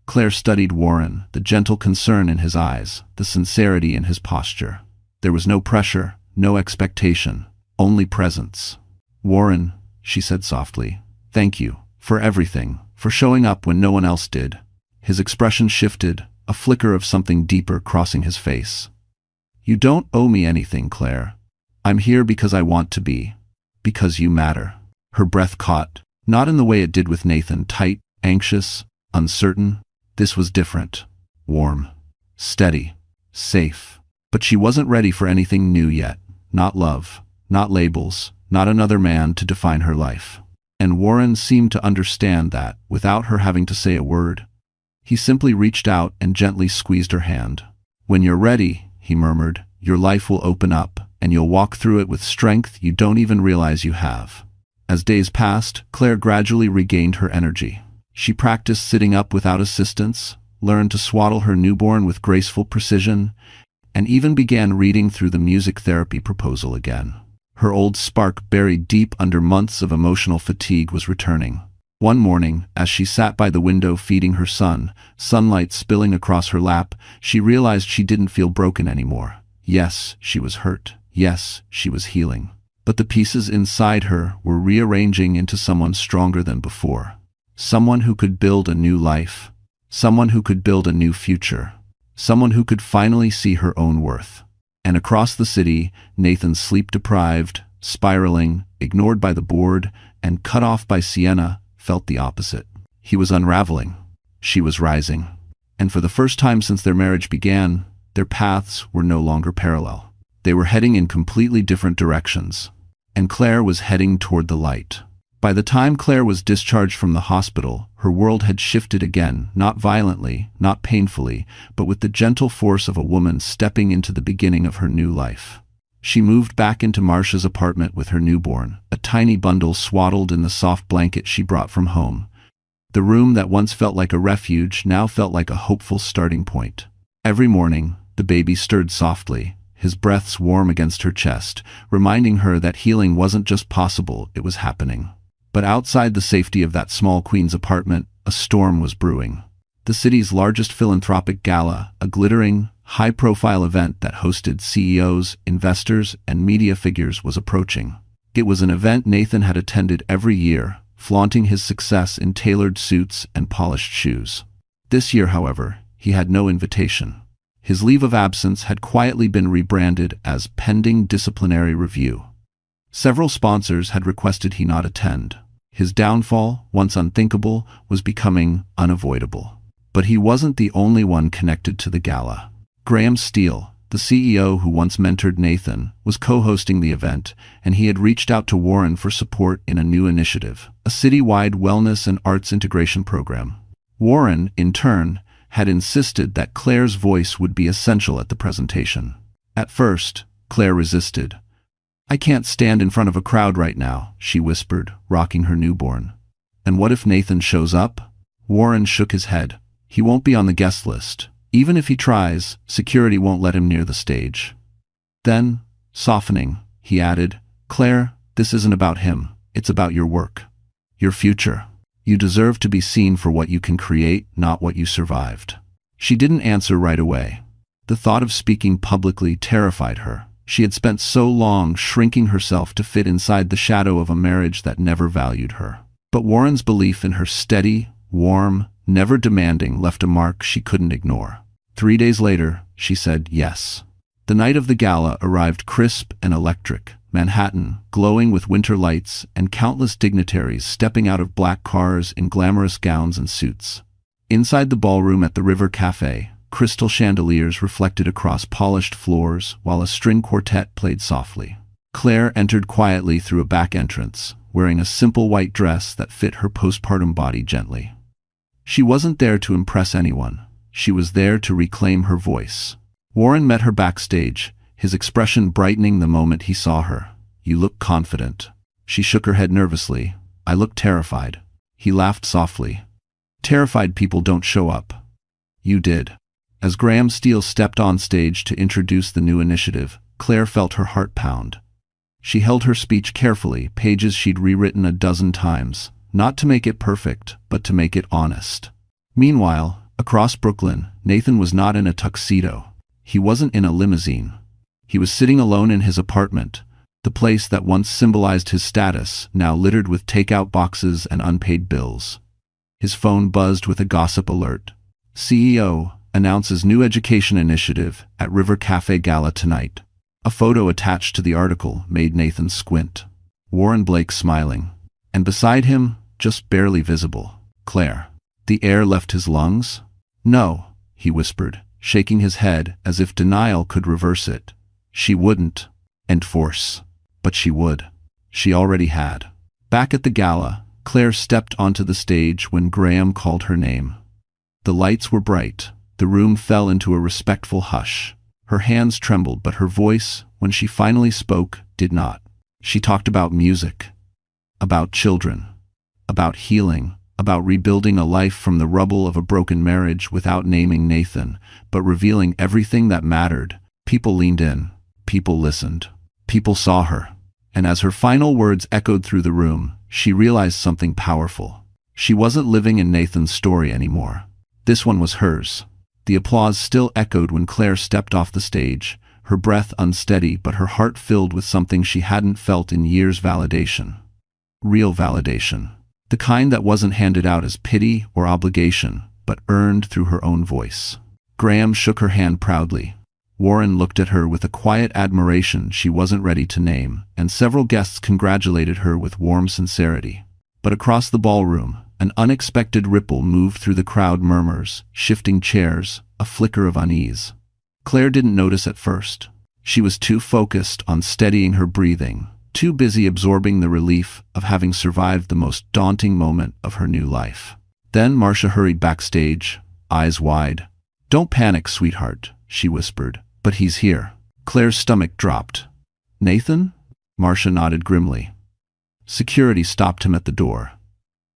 Claire studied Warren, the gentle concern in his eyes, the sincerity in his posture. There was no pressure, no expectation, only presence. "Warren," she said softly, "thank you for everything, for showing up when no one else did." His expression shifted, a flicker of something deeper crossing his face. "You don't owe me anything, Claire. I'm here because I want to be. Because you matter." Her breath caught, not in the way it did with Nathan, tight, anxious, uncertain. This was different. Warm. Steady. Safe. But she wasn't ready for anything new yet. Not love. Not labels. Not another man to define her life. And Warren seemed to understand that, without her having to say a word. He simply reached out and gently squeezed her hand. "When you're ready," he murmured, "your life will open up, and you'll walk through it with strength you don't even realize you have." As days passed, Claire gradually regained her energy. She practiced sitting up without assistance, learned to swaddle her newborn with graceful precision, and even began reading through the music therapy proposal again. Her old spark, buried deep under months of emotional fatigue, was returning. One morning, as she sat by the window feeding her son, sunlight spilling across her lap, she realized she didn't feel broken anymore. Yes, she was hurt. Yes, she was healing. But the pieces inside her were rearranging into someone stronger than before. Someone who could build a new life. Someone who could build a new future. Someone who could finally see her own worth. And across the city, Nathan, sleep-deprived, spiraling, ignored by the board, and cut off by Sienna, felt the opposite. He was unraveling. She was rising. And for the first time since their marriage began, their paths were no longer parallel. They were heading in completely different directions. And Claire was heading toward the light. By the time Claire was discharged from the hospital, her world had shifted again, not violently, not painfully, but with the gentle force of a woman stepping into the beginning of her new life. She moved back into Marcia's apartment with her newborn, a tiny bundle swaddled in the soft blanket she brought from home. The room that once felt like a refuge now felt like a hopeful starting point. Every morning, the baby stirred softly, his breaths warm against her chest, reminding her that healing wasn't just possible, it was happening. But outside the safety of that small queen's apartment, a storm was brewing. The city's largest philanthropic gala, a glittering, high-profile event that hosted CEOs, investors, and media figures, was approaching. It was an event Nathan had attended every year, flaunting his success in tailored suits and polished shoes. This year, however, he had no invitation. His leave of absence had quietly been rebranded as pending disciplinary review. Several sponsors had requested he not attend. His downfall, once unthinkable, was becoming unavoidable. But he wasn't the only one connected to the gala. Graham Steele, the CEO who once mentored Nathan, was co-hosting the event, and he had reached out to Warren for support in a new initiative, a citywide wellness and arts integration program. Warren, in turn, had insisted that Claire's voice would be essential at the presentation. At first, Claire resisted. "I can't stand in front of a crowd right now," she whispered, rocking her newborn. "And what if Nathan shows up?" Warren shook his head. "He won't be on the guest list. Even if he tries, security won't let him near the stage." Then, softening, he added, "Claire, this isn't about him. It's about your work. Your future. You deserve to be seen for what you can create, not what you survived." She didn't answer right away. The thought of speaking publicly terrified her. She had spent so long shrinking herself to fit inside the shadow of a marriage that never valued her. But Warren's belief in her steady, warm, never demanding left a mark she couldn't ignore. 3 days later, she said yes. The night of the gala arrived crisp and electric. Manhattan, glowing with winter lights, and countless dignitaries stepping out of black cars in glamorous gowns and suits. Inside the ballroom at the River Cafe, crystal chandeliers reflected across polished floors while a string quartet played softly. Claire entered quietly through a back entrance, wearing a simple white dress that fit her postpartum body gently. She wasn't there to impress anyone. She was there to reclaim her voice. Warren met her backstage, his expression brightening the moment he saw her. "You look confident." She shook her head nervously. "I look terrified." He laughed softly. "Terrified people don't show up." "You did." As Graham Steele stepped on stage to introduce the new initiative, Claire felt her heart pound. She held her speech carefully, pages she'd rewritten a dozen times, not to make it perfect, but to make it honest. Meanwhile, across Brooklyn, Nathan was not in a tuxedo. He wasn't in a limousine. He was sitting alone in his apartment, the place that once symbolized his status, now littered with takeout boxes and unpaid bills. His phone buzzed with a gossip alert. "CEO announces new education initiative at River Cafe Gala tonight." A photo attached to the article made Nathan squint. Warren Blake smiling. And beside him, just barely visible, Claire. The air left his lungs? "No," he whispered, shaking his head as if denial could reverse it. She wouldn't. Enforce. But she would. She already had. Back at the gala, Claire stepped onto the stage when Graham called her name. The lights were bright. The room fell into a respectful hush. Her hands trembled, but her voice, when she finally spoke, did not. She talked about music, about children, about healing, about rebuilding a life from the rubble of a broken marriage without naming Nathan, but revealing everything that mattered. People leaned in. People listened. People saw her. And as her final words echoed through the room, she realized something powerful. She wasn't living in Nathan's story anymore. This one was hers. The applause still echoed when Claire stepped off the stage, her breath unsteady but her heart filled with something she hadn't felt in years: validation. Real validation. The kind that wasn't handed out as pity or obligation, but earned through her own voice. Graham shook her hand proudly. Warren looked at her with a quiet admiration she wasn't ready to name, and several guests congratulated her with warm sincerity. But across the ballroom, an unexpected ripple moved through the crowd: murmurs, shifting chairs, a flicker of unease. Claire didn't notice at first. She was too focused on steadying her breathing, too busy absorbing the relief of having survived the most daunting moment of her new life. Then Marcia hurried backstage, eyes wide. "Don't panic, sweetheart," she whispered. "But he's here." Claire's stomach dropped. "Nathan?" Marcia nodded grimly. Security stopped him at the door.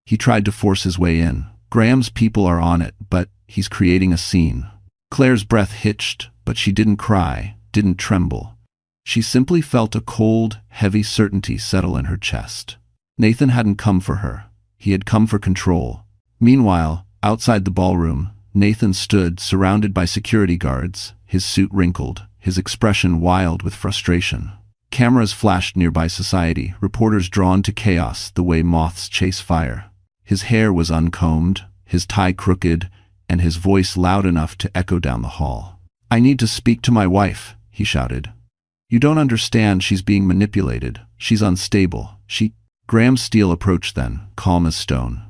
He tried to force his way in. "Graham's people are on it, but he's creating a scene." Claire's breath hitched, but she didn't cry, didn't tremble. She simply felt a cold, heavy certainty settle in her chest. Nathan hadn't come for her. He had come for control. Meanwhile, outside the ballroom, Nathan stood, surrounded by security guards, his suit wrinkled, his expression wild with frustration. Cameras flashed nearby society, reporters drawn to chaos the way moths chase fire. His hair was uncombed, his tie crooked, and his voice loud enough to echo down the hall. "I need to speak to my wife," he shouted. "You don't understand. She's being manipulated. She's unstable. Graham Steele approached then, calm as stone.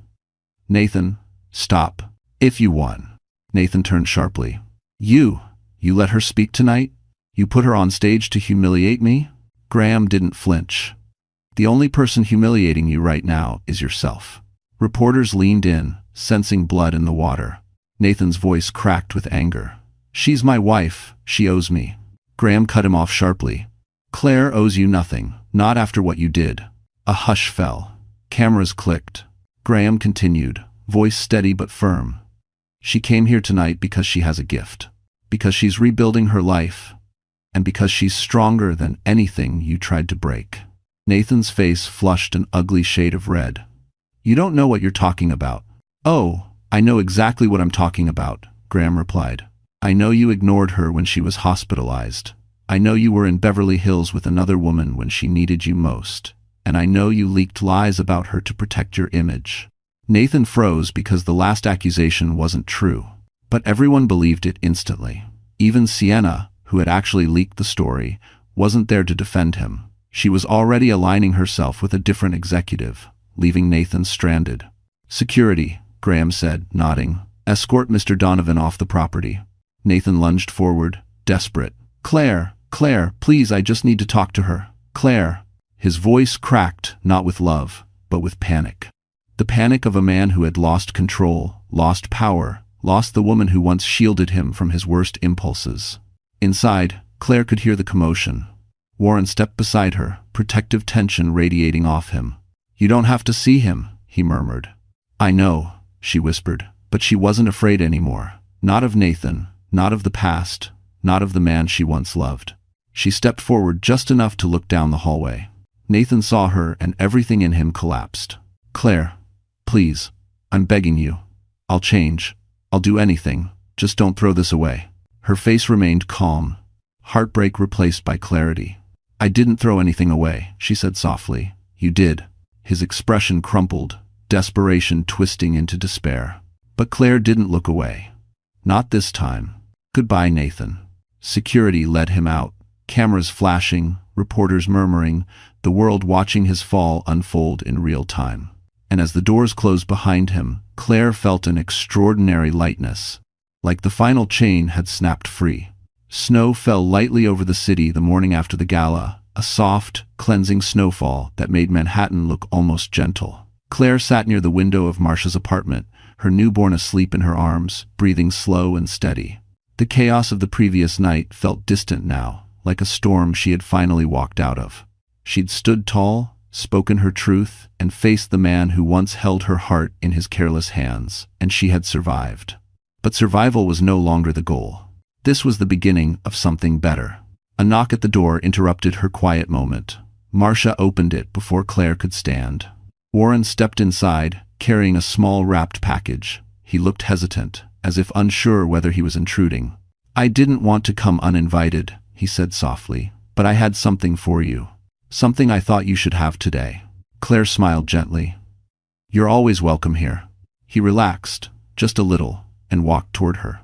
"Nathan, stop. If you want." Nathan turned sharply. You let her speak tonight? You put her on stage to humiliate me?" Graham didn't flinch. "The only person humiliating you right now is yourself." Reporters leaned in, sensing blood in the water. Nathan's voice cracked with anger. "She's my wife. She owes me." Graham cut him off sharply. "Claire owes you nothing, not after what you did." A hush fell. Cameras clicked. Graham continued, voice steady but firm. "She came here tonight because she has a gift. Because she's rebuilding her life. And because she's stronger than anything you tried to break." Nathan's face flushed an ugly shade of red. "You don't know what you're talking about." "Oh, I know exactly what I'm talking about," Graham replied. "I know you ignored her when she was hospitalized. I know you were in Beverly Hills with another woman when she needed you most. And I know you leaked lies about her to protect your image." Nathan froze because the last accusation wasn't true. But everyone believed it instantly. Even Sienna, who had actually leaked the story, wasn't there to defend him. She was already aligning herself with a different executive, leaving Nathan stranded. "Security," Graham said, nodding. "Escort Mr. Donovan off the property." Nathan lunged forward, desperate. Claire, Claire, please, I just need to talk to her. Claire. His voice cracked, not with love, but with panic. The panic of a man who had lost control, lost power, lost the woman who once shielded him from his worst impulses. Inside, Claire could hear the commotion. Warren stepped beside her, protective tension radiating off him. You don't have to see him, he murmured. I know, she whispered, but she wasn't afraid anymore. Not of Nathan, not of the past, not of the man she once loved. She stepped forward just enough to look down the hallway. Nathan saw her and everything in him collapsed. Claire, please, I'm begging you. I'll change. I'll do anything. Just don't throw this away. Her face remained calm, heartbreak replaced by clarity. I didn't throw anything away, she said softly. You did. His expression crumpled, desperation twisting into despair. But Claire didn't look away. Not this time. Goodbye, Nathan. Security led him out, cameras flashing, reporters murmuring, the world watching his fall unfold in real time. And as the doors closed behind him, Claire felt an extraordinary lightness, like the final chain had snapped free. Snow fell lightly over the city the morning after the gala, a soft, cleansing snowfall that made Manhattan look almost gentle. Claire sat near the window of Marcia's apartment, her newborn asleep in her arms, breathing slow and steady. The chaos of the previous night felt distant now, like a storm she had finally walked out of. She'd stood tall, spoken her truth, and faced the man who once held her heart in his careless hands, and she had survived. But survival was no longer the goal. This was the beginning of something better. A knock at the door interrupted her quiet moment. Marcia opened it before Claire could stand. Warren stepped inside, carrying a small wrapped package. He looked hesitant, as if unsure whether he was intruding. I didn't want to come uninvited, he said softly, but I had something for you. Something I thought you should have today. Claire smiled gently. You're always welcome here. He relaxed, just a little, and walked toward her.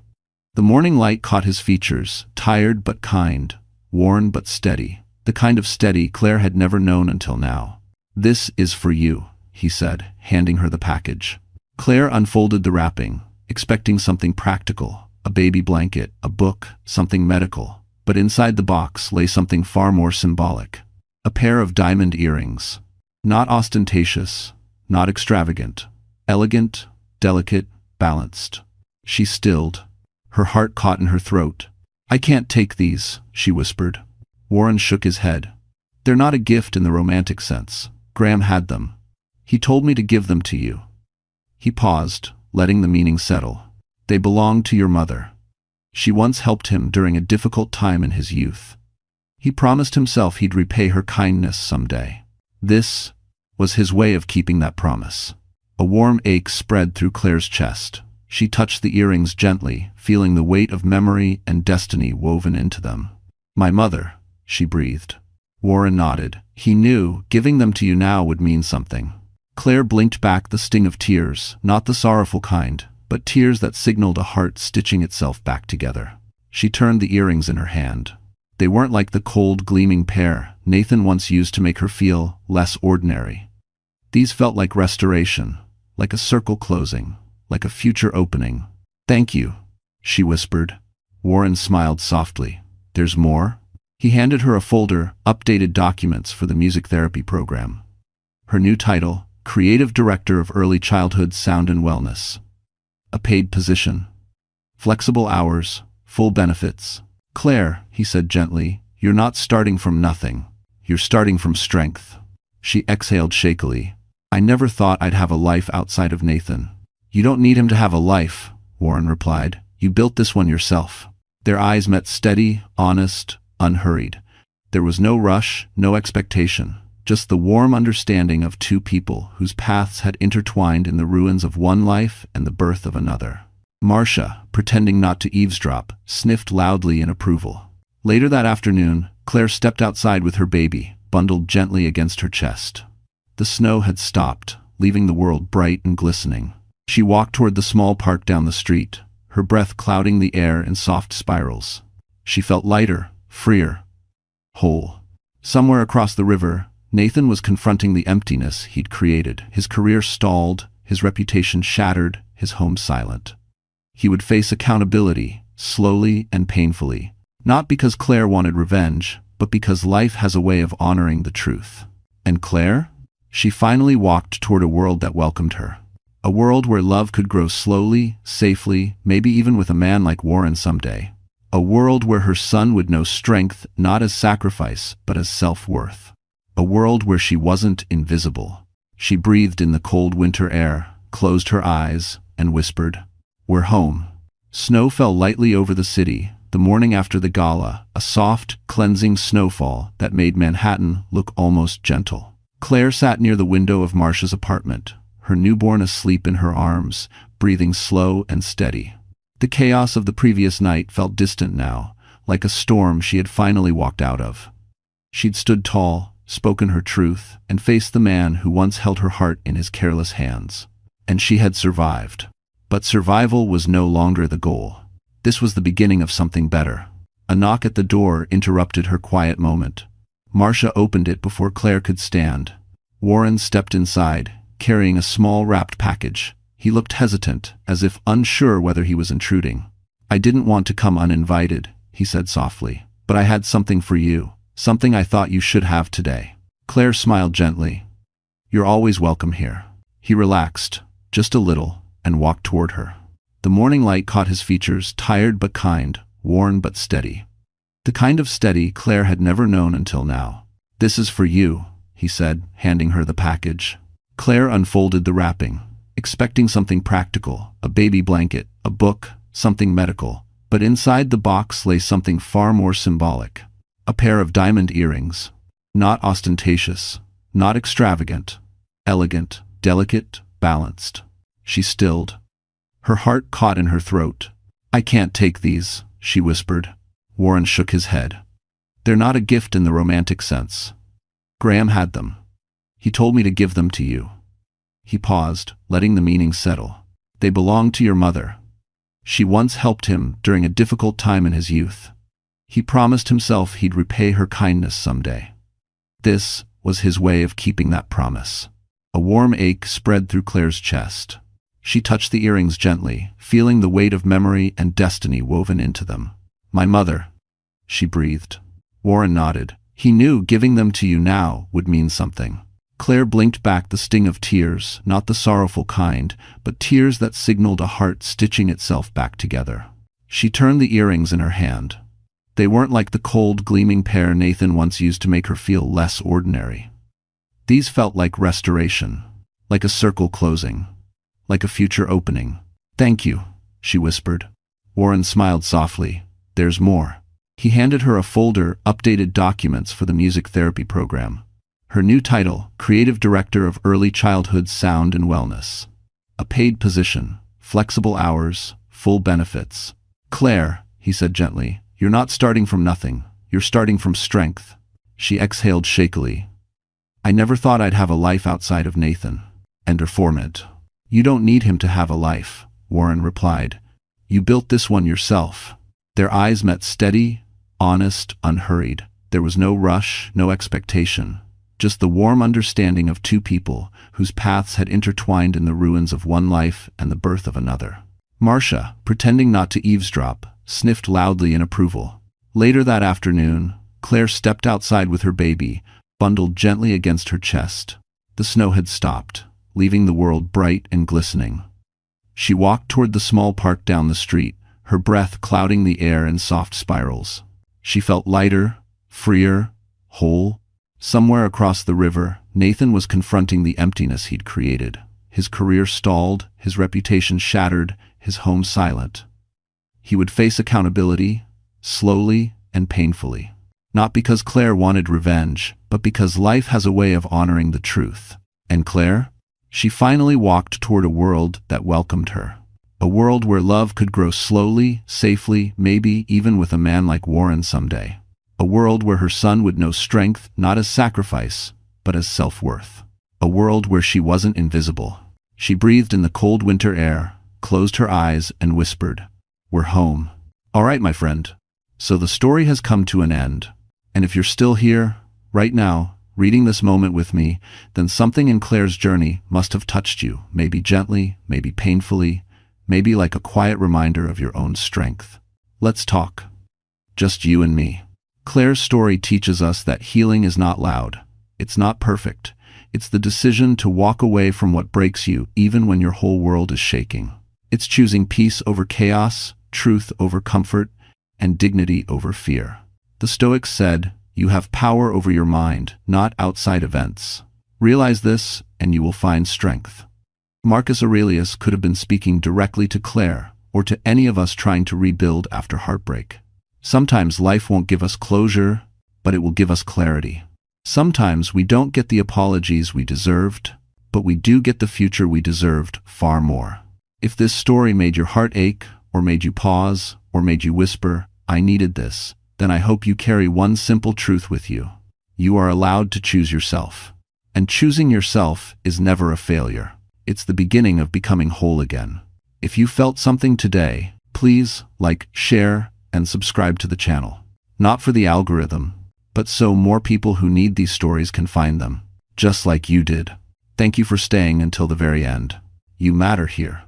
The morning light caught his features, tired but kind, worn but steady, the kind of steady Claire had never known until now. This is for you, he said, handing her the package. Claire unfolded the wrapping, expecting something practical, a baby blanket, a book, something medical. But inside the box lay something far more symbolic. A pair of diamond earrings. Not ostentatious, not extravagant. Elegant, delicate, balanced. She stilled. Her heart caught in her throat. I can't take these, she whispered. Warren shook his head. They're not a gift in the romantic sense. Graham had them. He told me to give them to you. He paused, letting the meaning settle. They belong to your mother. She once helped him during a difficult time in his youth. He promised himself he'd repay her kindness someday. This was his way of keeping that promise. A warm ache spread through Claire's chest. She touched the earrings gently, feeling the weight of memory and destiny woven into them. My mother, she breathed. Warren nodded. He knew giving them to you now would mean something. Claire blinked back the sting of tears, not the sorrowful kind, but tears that signaled a heart stitching itself back together. She turned the earrings in her hand. They weren't like the cold, gleaming pair Nathan once used to make her feel less ordinary. These felt like restoration, like a circle closing, like a future opening. Thank you, she whispered. Warren smiled softly. There's more? He handed her a folder, updated documents for the music therapy program. Her new title, Creative Director of Early Childhood Sound and Wellness. A paid position. Flexible hours, full benefits. Claire, he said gently, you're not starting from nothing. You're starting from strength. She exhaled shakily. I never thought I'd have a life outside of Nathan. You don't need him to have a life, Warren replied. You built this one yourself. Their eyes met steady, honest, unhurried. There was no rush, no expectation, just the warm understanding of two people whose paths had intertwined in the ruins of one life and the birth of another. Marcia, pretending not to eavesdrop, sniffed loudly in approval. Later that afternoon, Claire stepped outside with her baby, bundled gently against her chest. The snow had stopped, leaving the world bright and glistening. She walked toward the small park down the street, her breath clouding the air in soft spirals. She felt lighter, freer, whole. Somewhere across the river, Nathan was confronting the emptiness he'd created. His career stalled, his reputation shattered, his home silent. He would face accountability, slowly and painfully. Not because Claire wanted revenge, but because life has a way of honoring the truth. And Claire? She finally walked toward a world that welcomed her. A world where love could grow slowly, safely, maybe even with a man like Warren someday. A world where her son would know strength not as sacrifice, but as self-worth. A world where she wasn't invisible. She breathed in the cold winter air, closed her eyes, and whispered, "We're home." Snow fell lightly over the city, the morning after the gala, a soft, cleansing snowfall that made Manhattan look almost gentle. Claire sat near the window of Marcia's apartment, her newborn asleep in her arms, breathing slow and steady. The chaos of the previous night felt distant now, like a storm she had finally walked out of. She'd stood tall, spoken her truth, and faced the man who once held her heart in his careless hands. And she had survived. But survival was no longer the goal. This was the beginning of something better. A knock at the door interrupted her quiet moment. Marcia opened it before Claire could stand. Warren stepped inside, carrying a small wrapped package. He looked hesitant, as if unsure whether he was intruding. "I didn't want to come uninvited," he said softly, "but I had something for you, something I thought you should have today." Claire smiled gently. "You're always welcome here." He relaxed, just a little, and walked toward her. The morning light caught his features, tired but kind, worn but steady. The kind of steady Claire had never known until now. "This is for you," he said, handing her the package. Claire unfolded the wrapping, expecting something practical, a baby blanket, a book, something medical. But inside the box lay something far more symbolic. A pair of diamond earrings. Not ostentatious, not extravagant. Elegant, delicate, balanced. She stilled. Her heart caught in her throat. "I can't take these," she whispered. Warren shook his head. "They're not a gift in the romantic sense. Graham had them. He told me to give them to you." He paused, letting the meaning settle. "They belong to your mother. She once helped him during a difficult time in his youth. He promised himself he'd repay her kindness someday. This was his way of keeping that promise." A warm ache spread through Claire's chest. She touched the earrings gently, feeling the weight of memory and destiny woven into them. "My mother," she breathed. Warren nodded. He knew giving them to you now would mean something. Claire blinked back the sting of tears, not the sorrowful kind, but tears that signaled a heart stitching itself back together. She turned the earrings in her hand. They weren't like the cold, gleaming pair Nathan once used to make her feel less ordinary. These felt like restoration, like a circle closing, like a future opening. "Thank you," she whispered. Warren smiled softly. "There's more." He handed her a folder, updated documents for the music therapy program. Her new title, Creative Director of Early Childhood Sound and Wellness. A paid position, flexible hours, full benefits. "Claire," he said gently, "you're not starting from nothing. You're starting from strength." She exhaled shakily. "I never thought I'd have a life outside of Nathan." And reform it. "You don't need him to have a life," Warren replied. "You built this one yourself." Their eyes met steady, honest, unhurried. There was no rush, no expectation. Just the warm understanding of two people whose paths had intertwined in the ruins of one life and the birth of another. Marcia, pretending not to eavesdrop, sniffed loudly in approval. Later that afternoon, Claire stepped outside with her baby, bundled gently against her chest. The snow had stopped, leaving the world bright and glistening. She walked toward the small park down the street, her breath clouding the air in soft spirals. She felt lighter, freer, whole. Somewhere across the river, Nathan was confronting the emptiness he'd created. His career stalled, his reputation shattered, his home silent. He would face accountability, slowly and painfully. Not because Claire wanted revenge, but because life has a way of honoring the truth. And Claire? She finally walked toward a world that welcomed her. A world where love could grow slowly, safely, maybe even with a man like Warren someday. A world where her son would know strength not as sacrifice, but as self-worth. A world where she wasn't invisible. She breathed in the cold winter air, closed her eyes, and whispered, "We're home." All right, my friend. So the story has come to an end. And if you're still here, right now, reading this moment with me, then something in Claire's journey must have touched you, maybe gently, maybe painfully, maybe like a quiet reminder of your own strength. Let's talk. Just you and me. Claire's story teaches us that healing is not loud. It's not perfect. It's the decision to walk away from what breaks you even when your whole world is shaking. It's choosing peace over chaos, truth over comfort, and dignity over fear. The Stoics said, "You have power over your mind, not outside events." Realize this, and you will find strength. Marcus Aurelius could have been speaking directly to Claire, or to any of us trying to rebuild after heartbreak. Sometimes life won't give us closure, but it will give us clarity. Sometimes we don't get the apologies we deserved, but we do get the future we deserved far more. If this story made your heart ache, or made you pause, or made you whisper, "I needed this," then I hope you carry one simple truth with you. You are allowed to choose yourself. And choosing yourself is never a failure. It's the beginning of becoming whole again. If you felt something today, please like, share, and subscribe to the channel. Not for the algorithm, but so more people who need these stories can find them, just like you did. Thank you for staying until the very end. You matter here.